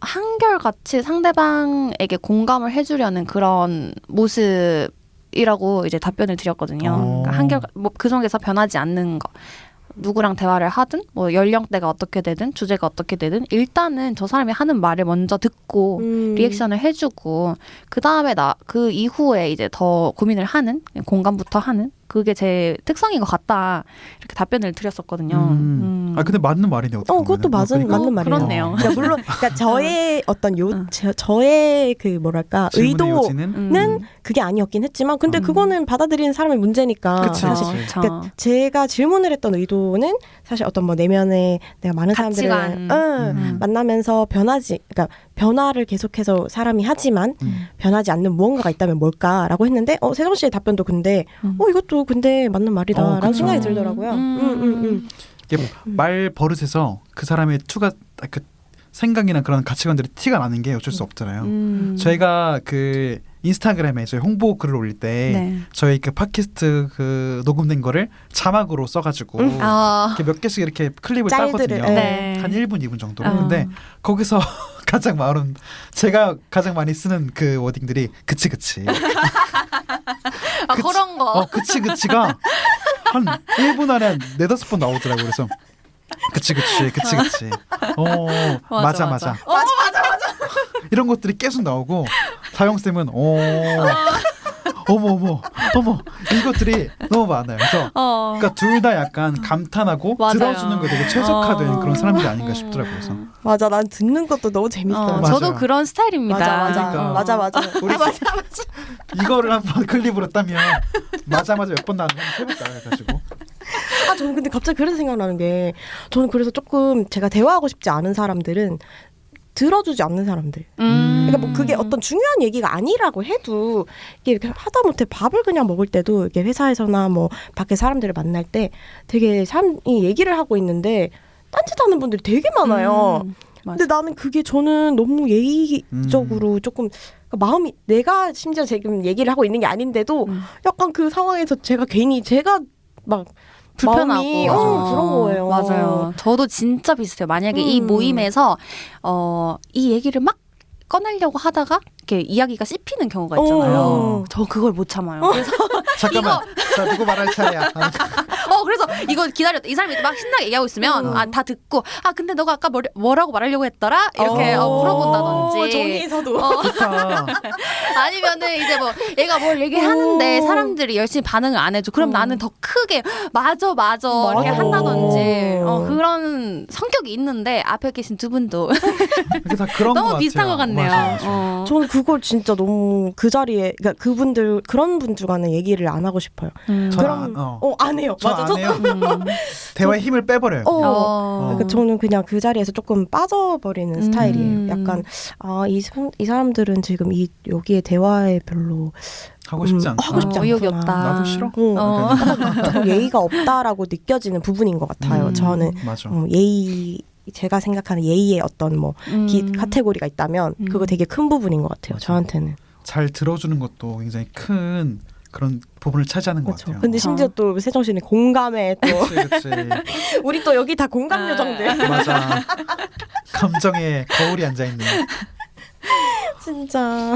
한결같이 상대방에게 공감을 해주려는 그런 모습이라고 이제 답변을 드렸거든요. 그러니까 그 속에서 변하지 않는 거. 누구랑 대화를 하든 뭐 연령대가 어떻게 되든 주제가 어떻게 되든 일단은 저 사람이 하는 말을 먼저 듣고 리액션을 해주고 그 다음에 그 이후에 이제 더 고민을 하는 공감부터 하는 그게 제 특성인 것 같다 이렇게 답변을 드렸었거든요. 근데 맞는 말이네요. 그것도 맞는 말이에요. 그렇네요. 그러니까 물론 그러니까 저의 어떤 저의 그 뭐랄까 의도는 그게 아니었긴 했지만 근데 그거는 받아들이는 사람의 문제니까 그치, 사실 그치. 그러니까 제가 질문을 했던 의도는 사실 어떤 뭐 내면에 내가 많은 사람들을 만나면서 그러니까 변화를 계속해서 사람이 하지만 변하지 않는 무언가가 있다면 뭘까라고 했는데 세정 씨의 답변도 근데 이것도 근데 맞는 말이다라는 그쵸. 생각이 들더라고요. 이게 말 버릇에서 그 사람의 그 생각이나 그런 가치관들이 티가 나는 게 어쩔 수 없잖아요. 저희가 그 인스타그램에 저희 홍보 글을 올릴 때 저희 그 팟캐스트 그 녹음된 거를 자막으로 써가지고 이렇게 몇 개씩 이렇게 클립을 따거든요. 한 1분, 2분 정도로. 근데 거기서 제가 가장 많이 쓰는 그 워딩들이 그치. 그런 거. 그치가 한 1분 안에 한 4-5번 나오더라고요. 그래서 그치. 맞아. 이런 것들이 계속 나오고 다영쌤은 어머 이것들이 너무 많아요. 그래서 그러니까 둘 다 약간 감탄하고 맞아요. 들어주는 거 되게 최적화된 그런 사람들이 아닌가 싶더라고요. 그래서 맞아, 난 듣는 것도 너무 재밌어요. 저도 그런 스타일입니다. 맞아. 우리 이거를 한번 클립으로 따면 맞아 몇 번 나오는 거 한번 해볼까 해가지고. 저는 근데 갑자기 그래서 생각나는 게 저는 그래서 조금 제가 대화하고 싶지 않은 사람들은 들어주지 않는 사람들. 그러니까 뭐 그게 어떤 중요한 얘기가 아니라고 해도 이게 이렇게 하다못해 밥을 그냥 먹을 때도 이렇게 회사에서나 뭐 밖에 사람들을 만날 때 되게 사람이 얘기를 하고 있는데 딴짓하는 분들이 되게 많아요. 근데 나는 그게 저는 너무 예의적으로 조금 마음이 내가 심지어 지금 얘기를 하고 있는 게 아닌데도 약간 그 상황에서 제가 막 불편하고 그런 거예요. 맞아요. 저도 진짜 비슷해요. 만약에 이 모임에서 이 얘기를 막 꺼내려고 하다가 이렇게 이야기가 씹히는 경우가 있잖아요. 저 그걸 못 참아요. 그래서 잠깐만, 자 누구 말할 차례야. 그래서 이거 기다렸다. 이 사람이 막 신나게 얘기하고 있으면 다 듣고 근데 너가 아까 뭐라고 말하려고 했더라? 이렇게 물어본다든지. 종이에서도. 아니면은 이제 뭐 얘가 뭘 얘기하는데 사람들이 열심히 반응을 안 해줘. 그럼 나는 더 크게 맞아 이렇게 한다든지 그런 성격이 있는데 앞에 계신 두 분도 이게 다 그런 너무 것 비슷한 같아요. 것 같네요. 맞아요. 저는 그걸 진짜 너무 그 자리에 그러니까 그런 분들과는 얘기를 안 하고 싶어요. 그럼 안 해요. 맞아. 안 해요. 대화의 힘을 빼버려요. 그러니까 저는 그냥 그 자리에서 조금 빠져버리는 스타일이에요. 약간 이 사람들은 지금 여기에 대화에 별로 하고 싶지 않다. 하고 싶지 의욕이 않구나. 없다. 나도 싫어. 조금 예의가 없다라고 느껴지는 부분인 것 같아요. 저는 맞아. 제가 생각하는 예의의 어떤 카테고리가 있다면 그거 되게 큰 부분인 것 같아요. 저한테는. 잘 들어주는 것도 굉장히 큰 그런 부분을 차지하는 것 그렇죠. 같아요. 근데 심지어 또 세정 씨는 공감에 또 그치. 우리 또 여기 다 공감 요정들. 맞아. 감정에 거울이 앉아 있는. 진짜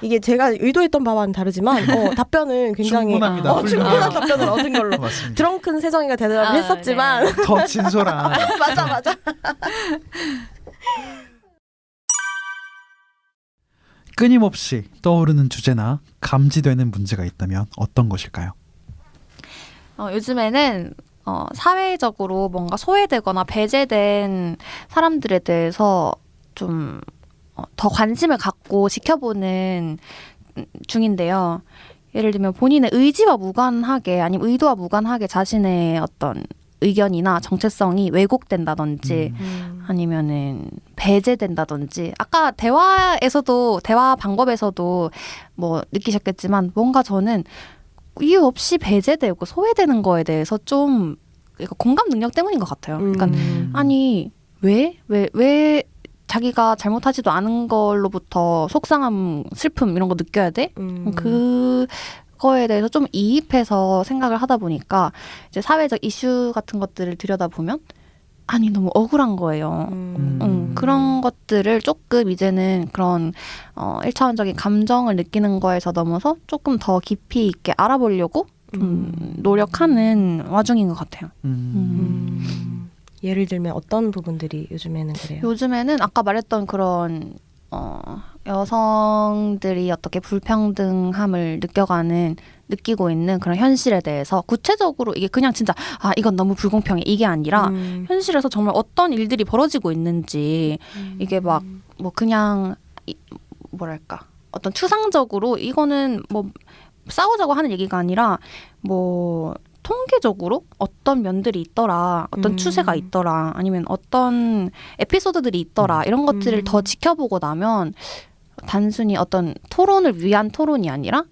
이게 제가 의도했던 바와는 다르지만 답변은 굉장히 충분합니다. 충분한 답변을 얻은 걸로. 맞습니다. 드렁큰 세정이가 대답을 했었지만 네. 더 진솔한. 맞아. 끊임없이 떠오르는 주제나 감지되는 문제가 있다면 어떤 것일까요? 요즘에는 사회적으로 뭔가 소외되거나 배제된 사람들에 대해서 좀 더 관심을 갖고 지켜보는 중인데요. 예를 들면 본인의 의지와 무관하게 아니면 의도와 무관하게 자신의 어떤 의견이나 정체성이 왜곡된다든지 아니면은 배제된다든지 아까 대화 방법에서도 뭐 느끼셨겠지만 뭔가 저는 이유 없이 배제되고 소외되는 거에 대해서 좀 이거 공감 능력 때문인 것 같아요. 그러니까 아니 왜 자기가 잘못하지도 않은 걸로부터 속상함, 슬픔 이런 거 느껴야 돼? 그거에 대해서 좀 이입해서 생각을 하다 보니까 이제 사회적 이슈 같은 것들을 들여다보면 아니 너무 억울한 거예요. 그런 것들을 조금 이제는 그런 1차원적인 감정을 느끼는 거에서 넘어서 조금 더 깊이 있게 알아보려고 좀 노력하는 와중인 것 같아요. 예를 들면 어떤 부분들이 요즘에는 그래요? 요즘에는 아까 말했던 그런 여성들이 어떻게 불평등함을 느끼고 있는 그런 현실에 대해서 구체적으로 이게 그냥 진짜 이건 너무 불공평해 이게 아니라 현실에서 정말 어떤 일들이 벌어지고 있는지 이게 막 뭐 그냥 뭐랄까 어떤 추상적으로 이거는 뭐 싸우자고 하는 얘기가 아니라 뭐 통계적으로 어떤 면들이 있더라, 어떤 추세가 있더라, 아니면 어떤 에피소드들이 있더라 이런 것들을 더 지켜보고 나면 단순히 어떤 토론을 위한 토론이 아니라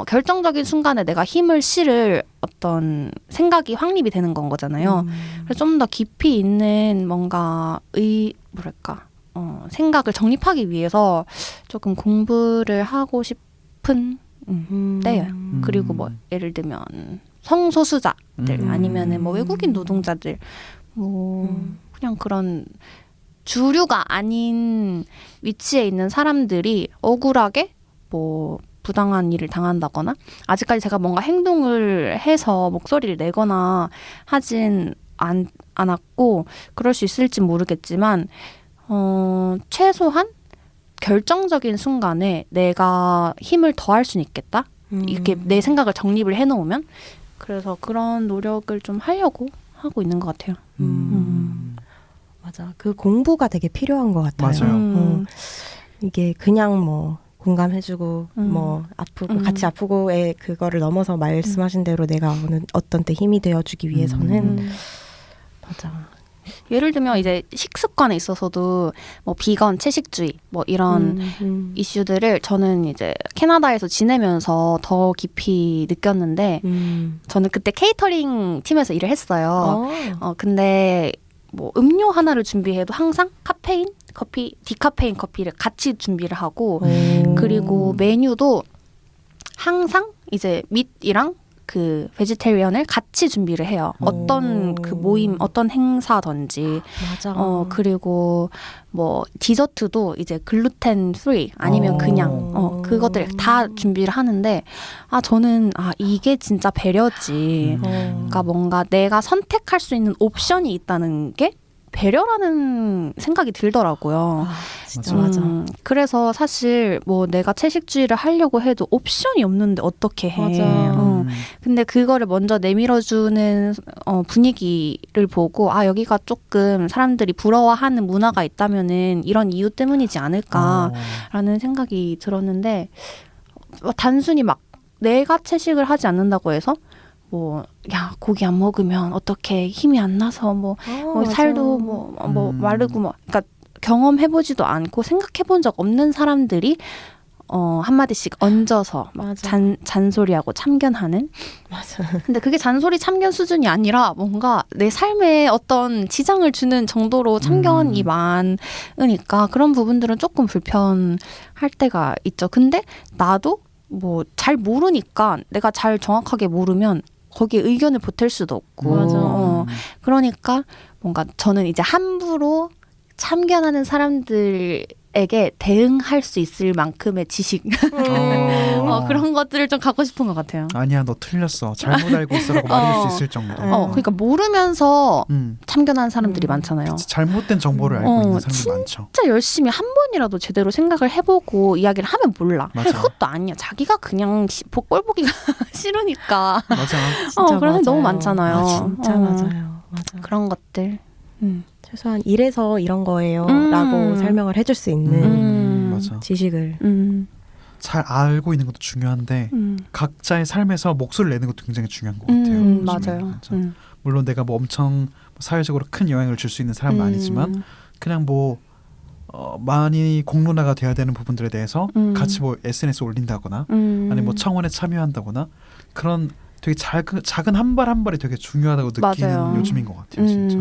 결정적인 순간에 내가 힘을 실을 어떤 생각이 확립이 되는 건 거잖아요. 그래서 좀 더 깊이 있는 뭔가 생각을 정립하기 위해서 조금 공부를 하고 싶은 때예요. 그리고 뭐 예를 들면 성소수자들 아니면은 뭐 외국인 노동자들 뭐 그냥 그런 주류가 아닌 위치에 있는 사람들이 억울하게 뭐 부당한 일을 당한다거나 아직까지 제가 뭔가 행동을 해서 목소리를 내거나 하진 않았고 그럴 수 있을지 모르겠지만 최소한 결정적인 순간에 내가 힘을 더할 수는 있겠다. 이렇게 내 생각을 정립을 해놓으면 그래서 그런 노력을 좀 하려고 하고 있는 것 같아요. 맞아. 그 공부가 되게 필요한 것 같아요. 맞아요. 이게 그냥 뭐 공감해주고 뭐 아프고 같이 아프고의 그거를 넘어서 말씀하신 대로 내가 어떤 때 힘이 되어주기 위해서는 맞아. 예를 들면 이제 식습관에 있어서도 뭐 비건, 채식주의 뭐 이런 이슈들을 저는 이제 캐나다에서 지내면서 더 깊이 느꼈는데 저는 그때 케이터링 팀에서 일을 했어요. 근데 뭐 음료 하나를 준비해도 항상 카페인, 커피, 디카페인 커피를 같이 준비를 하고 그리고 메뉴도 항상 이제 밑이랑 그 베지테리언을 같이 준비를 해요. 어떤 그 모임, 어떤 행사든지. 맞아. 그리고 뭐 디저트도 이제 글루텐 프리 아니면 그냥 그것들 다 준비를 하는데 저는 이게 진짜 배려지. 그러니까 뭔가 내가 선택할 수 있는 옵션이 있다는 게 배려라는 생각이 들더라고요. 진짜 맞아. 그래서 사실 뭐 내가 채식주의를 하려고 해도 옵션이 없는데 어떻게 해. 맞아. 근데 그거를 먼저 내밀어주는 분위기를 보고 여기가 조금 사람들이 부러워하는 문화가 있다면은 이런 이유 때문이지 않을까라는 생각이 들었는데 단순히 막 내가 채식을 하지 않는다고 해서 뭐 고기 안 먹으면 어떻게 힘이 안 나서 뭐 살도 뭐 마르고 뭐 그러니까 경험해보지도 않고 생각해본 적 없는 사람들이 한마디씩 얹어서 막 잔소리하고 참견하는. 맞아. 근데 그게 잔소리 참견 수준이 아니라 뭔가 내 삶에 어떤 지장을 주는 정도로 참견이 많으니까 그런 부분들은 조금 불편할 때가 있죠. 근데 나도 뭐 잘 모르니까 내가 잘 정확하게 모르면 거기에 의견을 보탤 수도 없고 맞아. 그러니까 뭔가 저는 이제 함부로 참견하는 사람들에게 대응할 수 있을 만큼의 지식 그런 것들을 좀 갖고 싶은 것 같아요. 아니야 너 틀렸어 잘못 알고 있어라고 말할 수 있을 정도. 그러니까 모르면서 참견하는 사람들이 많잖아요. 그치, 잘못된 정보를 알고 있는 사람들 많죠. 진짜 열심히 한 번이라도 제대로 생각을 해보고 이야기를 하면 몰라. 맞아. 그것도 아니야. 자기가 그냥 꼴 보기가 싫으니까. 맞아. 진짜 그런 사람 너무 맞아요. 많잖아요. 진짜 맞아요. 맞아. 그런 것들. 최소한 이래서 이런 거예요라고 설명을 해줄 수 있는 맞아. 지식을. 잘 알고 있는 것도 중요한데 각자의 삶에서 목소리를 내는 것도 굉장히 중요한 것 같아요. 맞아요. 물론 내가 뭐 엄청 사회적으로 큰 영향을 줄 수 있는 사람은 아니지만 그냥 뭐 많이 공론화가 돼야 되는 부분들에 대해서 같이 뭐 SNS 올린다거나 아니면 뭐 청원에 참여한다거나 그런 되게 작은 한 발 한 발이 되게 중요하다고 느끼는 맞아요. 요즘인 것 같아요. 진짜.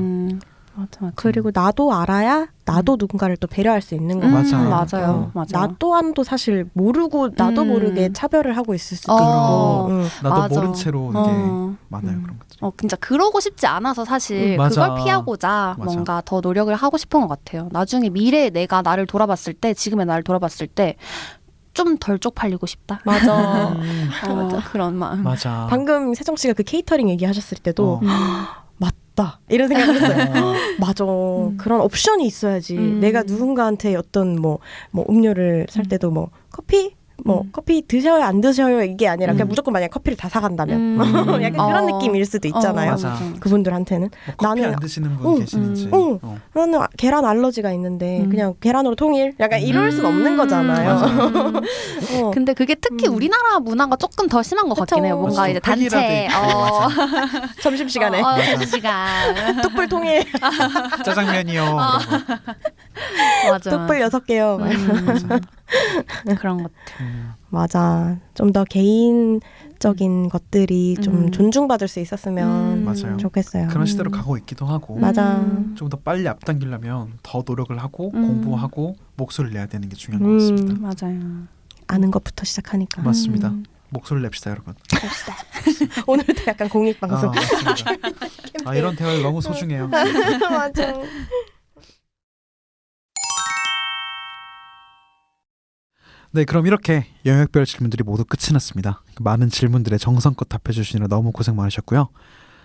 맞아. 그리고 나도 알아야 나도 누군가를 또 배려할 수 있는 거 맞아. 맞아요. 맞아요. 나 또한도 사실 모르고 나도 모르게 차별을 하고 있을 수도 있고. 나도 맞아. 모른 채로 이게 많아요 그런 것들이. 진짜 그러고 싶지 않아서 사실 맞아. 그걸 피하고자 맞아. 뭔가 더 노력을 하고 싶은 것 같아요. 나중에 미래에 내가 나를 돌아봤을 때, 지금의 나를 돌아봤을 때 좀 덜 쪽팔리고 싶다. 맞아. 그런 마음. 맞아. 방금 세정 씨가 그 케이터링 얘기하셨을 때도 맞다 이런 생각을 했어요. 맞아. 그런 옵션이 있어야지. 내가 누군가한테 어떤 뭐 음료를 살 때도 뭐 커피 커피 드셔요 안 드셔요 이게 아니라 그냥 무조건 만약 커피를 다 사간다면 약간 그런 느낌일 수도 있잖아요. 맞아. 그분들한테는 뭐 커피 나는 안 드시는 분 계시는지. 나는 계란 알러지가 있는데 그냥 계란으로 통일 약간 이럴 순 없는 거잖아요. 근데 그게 특히 우리나라 문화가 조금 더 심한 것 같긴 해요. 뭔가 맞아. 이제 단체 팩이라도 있고, 점심시간에 점심시간 뚝불 통일 짜장면이요. 이런 거. 맞아. 뚝불 6개요. 그런 것들. 맞아. 좀 더 개인적인 것들이 좀 존중받을 수 있었으면 맞아요. 좋겠어요. 그런 시대로 가고 있기도 하고 맞아. 좀 더 빨리 앞당기려면 더 노력을 하고 공부하고 목소리를 내야 되는 게 중요한 것 같습니다. 맞아요. 아는 것부터 시작하니까. 맞습니다. 목소리를 냅시다 여러분. 오늘도 약간 공익방송. 맞습니다. 이런 대화 너무 소중해요. 맞아. 네, 그럼 이렇게 영역별 질문들이 모두 끝이 났습니다. 많은 질문들에 정성껏 답해주시느라 너무 고생 많으셨고요.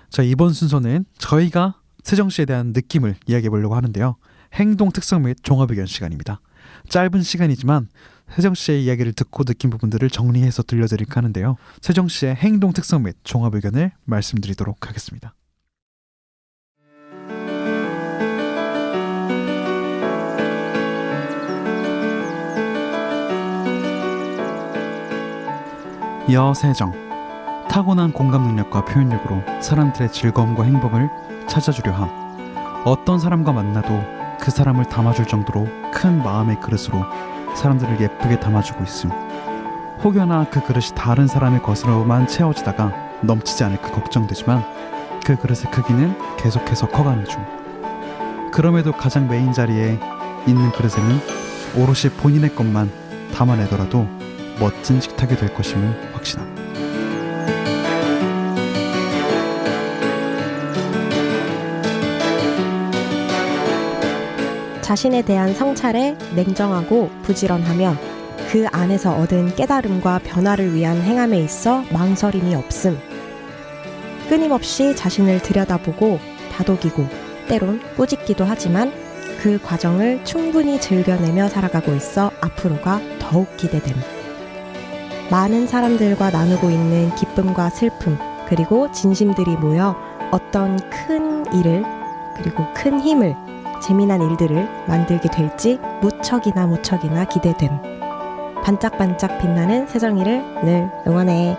자, 이번 순서는 저희가 세정 씨에 대한 느낌을 이야기해 보려고 하는데요. 행동 특성 및 종합 의견 시간입니다. 짧은 시간이지만 세정 씨의 이야기를 듣고 느낀 부분들을 정리해서 들려드릴까 하는데요. 세정 씨의 행동 특성 및 종합 의견을 말씀드리도록 하겠습니다. 여세정. 타고난 공감 능력과 표현력으로 사람들의 즐거움과 행복을 찾아주려 함. 어떤 사람과 만나도 그 사람을 담아줄 정도로 큰 마음의 그릇으로 사람들을 예쁘게 담아주고 있음. 혹여나 그 그릇이 다른 사람의 것으로만 채워지다가 넘치지 않을까 걱정되지만 그 그릇의 크기는 계속해서 커가는 중. 그럼에도 가장 메인 자리에 있는 그릇에는 오롯이 본인의 것만 담아내더라도 멋진 식탁이 될 것임을 확신함. 자신에 대한 성찰에 냉정하고 부지런하며 그 안에서 얻은 깨달음과 변화를 위한 행함에 있어 망설임이 없음. 끊임없이 자신을 들여다보고 다독이고 때론 꾸짖기도 하지만 그 과정을 충분히 즐겨내며 살아가고 있어 앞으로가 더욱 기대됨. 많은 사람들과 나누고 있는 기쁨과 슬픔 그리고 진심들이 모여 어떤 큰 일을 그리고 큰 힘을 재미난 일들을 만들게 될지 무척이나 기대됨. 반짝반짝 빛나는 세정이를 늘 응원해.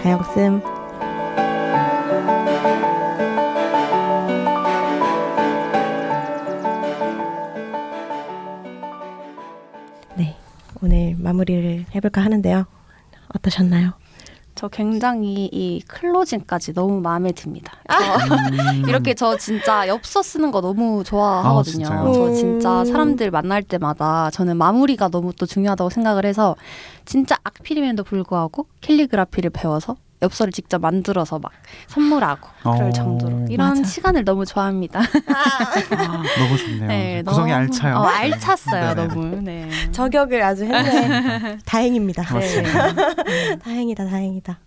다영씀. 네, 오늘 마무리를 해볼까 하는데요. 어떠셨나요? 저 굉장히 이 클로징까지 너무 마음에 듭니다. 이렇게 저 진짜 엽서 쓰는 거 너무 좋아하거든요. 진짜요? 저 진짜 사람들 만날 때마다 저는 마무리가 너무 또 중요하다고 생각을 해서 진짜 악필임에도 불구하고 캘리그라피를 배워서 엽서를 직접 만들어서 막 선물하고 그럴 정도로 이런 맞아. 시간을 너무 좋아합니다. 너무 좋네요. 네, 구성이 너무- 알차요. 알찼어요, 네네. 너무. 네. 저격을 아주 했네. 다행입니다. 네. 다행이다.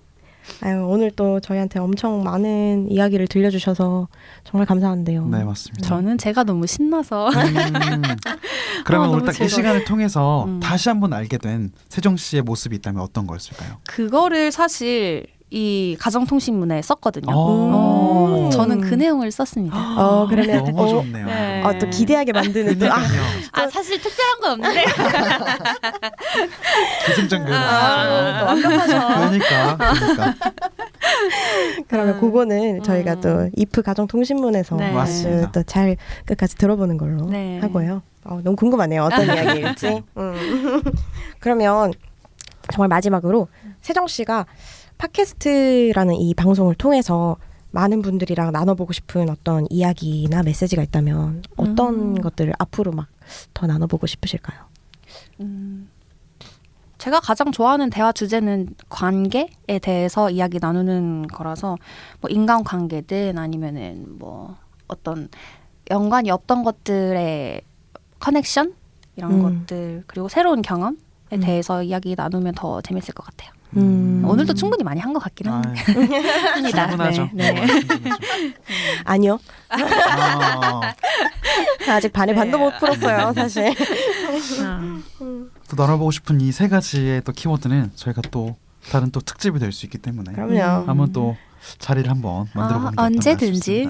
아유, 오늘 또 저희한테 엄청 많은 이야기를 들려주셔서 정말 감사한데요. 네, 맞습니다. 저는 제가 너무 신나서 그러면 너무 오늘 딱 이 즐거웠어요. 시간을 통해서 음. 다시 한번 알게 된 세정 씨의 모습이 있다면 어떤 거였을까요? 그거를 사실 이 가정통신문에 썼거든요. 저는 그 내용을 썼습니다. 그러면 너무 좋네요. 네. 또 기대하게 만드는 또 그러니까요. 사실 특별한 건 없는데 기승전결. 또 완벽하죠. 그러니까. 그러면 그거는 저희가 또 이프 가정통신문에서 네. 맞습니다. 또 잘 끝까지 들어보는 걸로 네. 하고요. 너무 궁금하네요. 어떤 이야기일지. 그러면 정말 마지막으로 세정 씨가 팟캐스트라는 이 방송을 통해서 많은 분들이랑 나눠보고 싶은 어떤 이야기나 메시지가 있다면 어떤 것들을 앞으로 막 더 나눠보고 싶으실까요? 제가 가장 좋아하는 대화 주제는 관계에 대해서 이야기 나누는 거라서 뭐 인간관계든 아니면은 뭐 어떤 연관이 없던 것들의 커넥션 이런 것들 그리고 새로운 경험에 대해서 이야기 나누면 더 재밌을 것 같아요. 오늘도 충분히 많이 한 것 같긴 합니다. 충분하죠. 네. 네. 아니요. 아, 아직 반의 반도 못 풀었어요, 사실. 또 나눠보고 싶은 이 세 가지의 또 키워드는 저희가 또 다른 또 특집이 될 수 있기 때문에 그럼요. 한번 또 자리를 한번 만들어보는 게 어떤가 언제든지.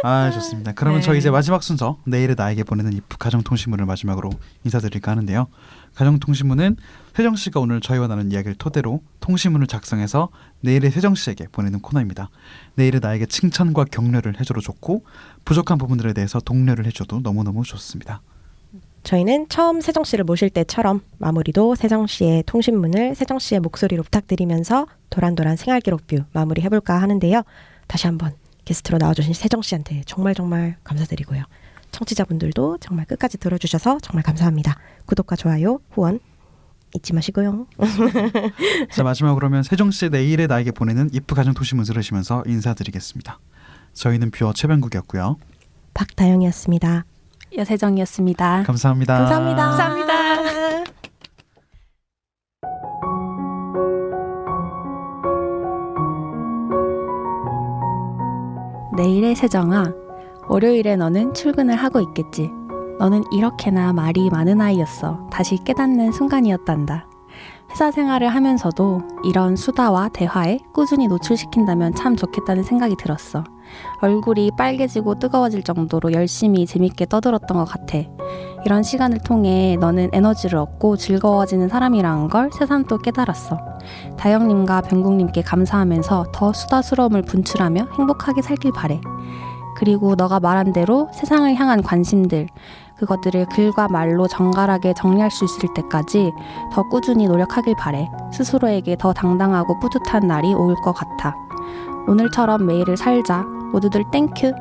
아, 좋습니다. 그러면 네. 저희 이제 마지막 순서 내일의 나에게 보내는 이프 가정통신문을 마지막으로 인사드릴까 하는데요. 가정통신문은 세정 씨가 오늘 저희와 나눈 이야기를 토대로 통신문을 작성해서 내일의 세정 씨에게 보내는 코너입니다. 내일의 나에게 칭찬과 격려를 해줘도 좋고 부족한 부분들에 대해서 독려를 해줘도 너무너무 좋습니다. 저희는 처음 세정 씨를 모실 때처럼 마무리도 세정 씨의 통신문을 세정 씨의 목소리로 부탁드리면서 도란도란 생활기록뷰 마무리해볼까 하는데요. 다시 한번 게스트로 나와주신 세정 씨한테 정말 감사드리고요. 청취자분들도 정말 끝까지 들어주셔서 정말 감사합니다. 구독과 좋아요, 후원 잊지 마시고요. 자, 마지막으로 그러면 세정 씨의 내일의 나에게 보내는 이프 가정통신문 들으시면서 인사드리겠습니다. 저희는 뷰어 최병국이었고요. 박다영이었습니다. 여세정이었습니다. 감사합니다. 감사합니다. 내일의 세정아, 월요일에 너는 출근을 하고 있겠지. 너는 이렇게나 말이 많은 아이였어. 다시 깨닫는 순간이었단다. 회사 생활을 하면서도 이런 수다와 대화에 꾸준히 노출시킨다면 참 좋겠다는 생각이 들었어. 얼굴이 빨개지고 뜨거워질 정도로 열심히 재밌게 떠들었던 것 같아. 이런 시간을 통해 너는 에너지를 얻고 즐거워지는 사람이라는 걸 새삼 또 깨달았어. 다영님과 병국님께 감사하면서 더 수다스러움을 분출하며 행복하게 살길 바래. 그리고 너가 말한 대로 세상을 향한 관심들, 그것들을 글과 말로 정갈하게 정리할 수 있을 때까지 더 꾸준히 노력하길 바래. 스스로에게 더 당당하고 뿌듯한 날이 올 것 같아. 오늘처럼 매일을 살자. 모두들 땡큐.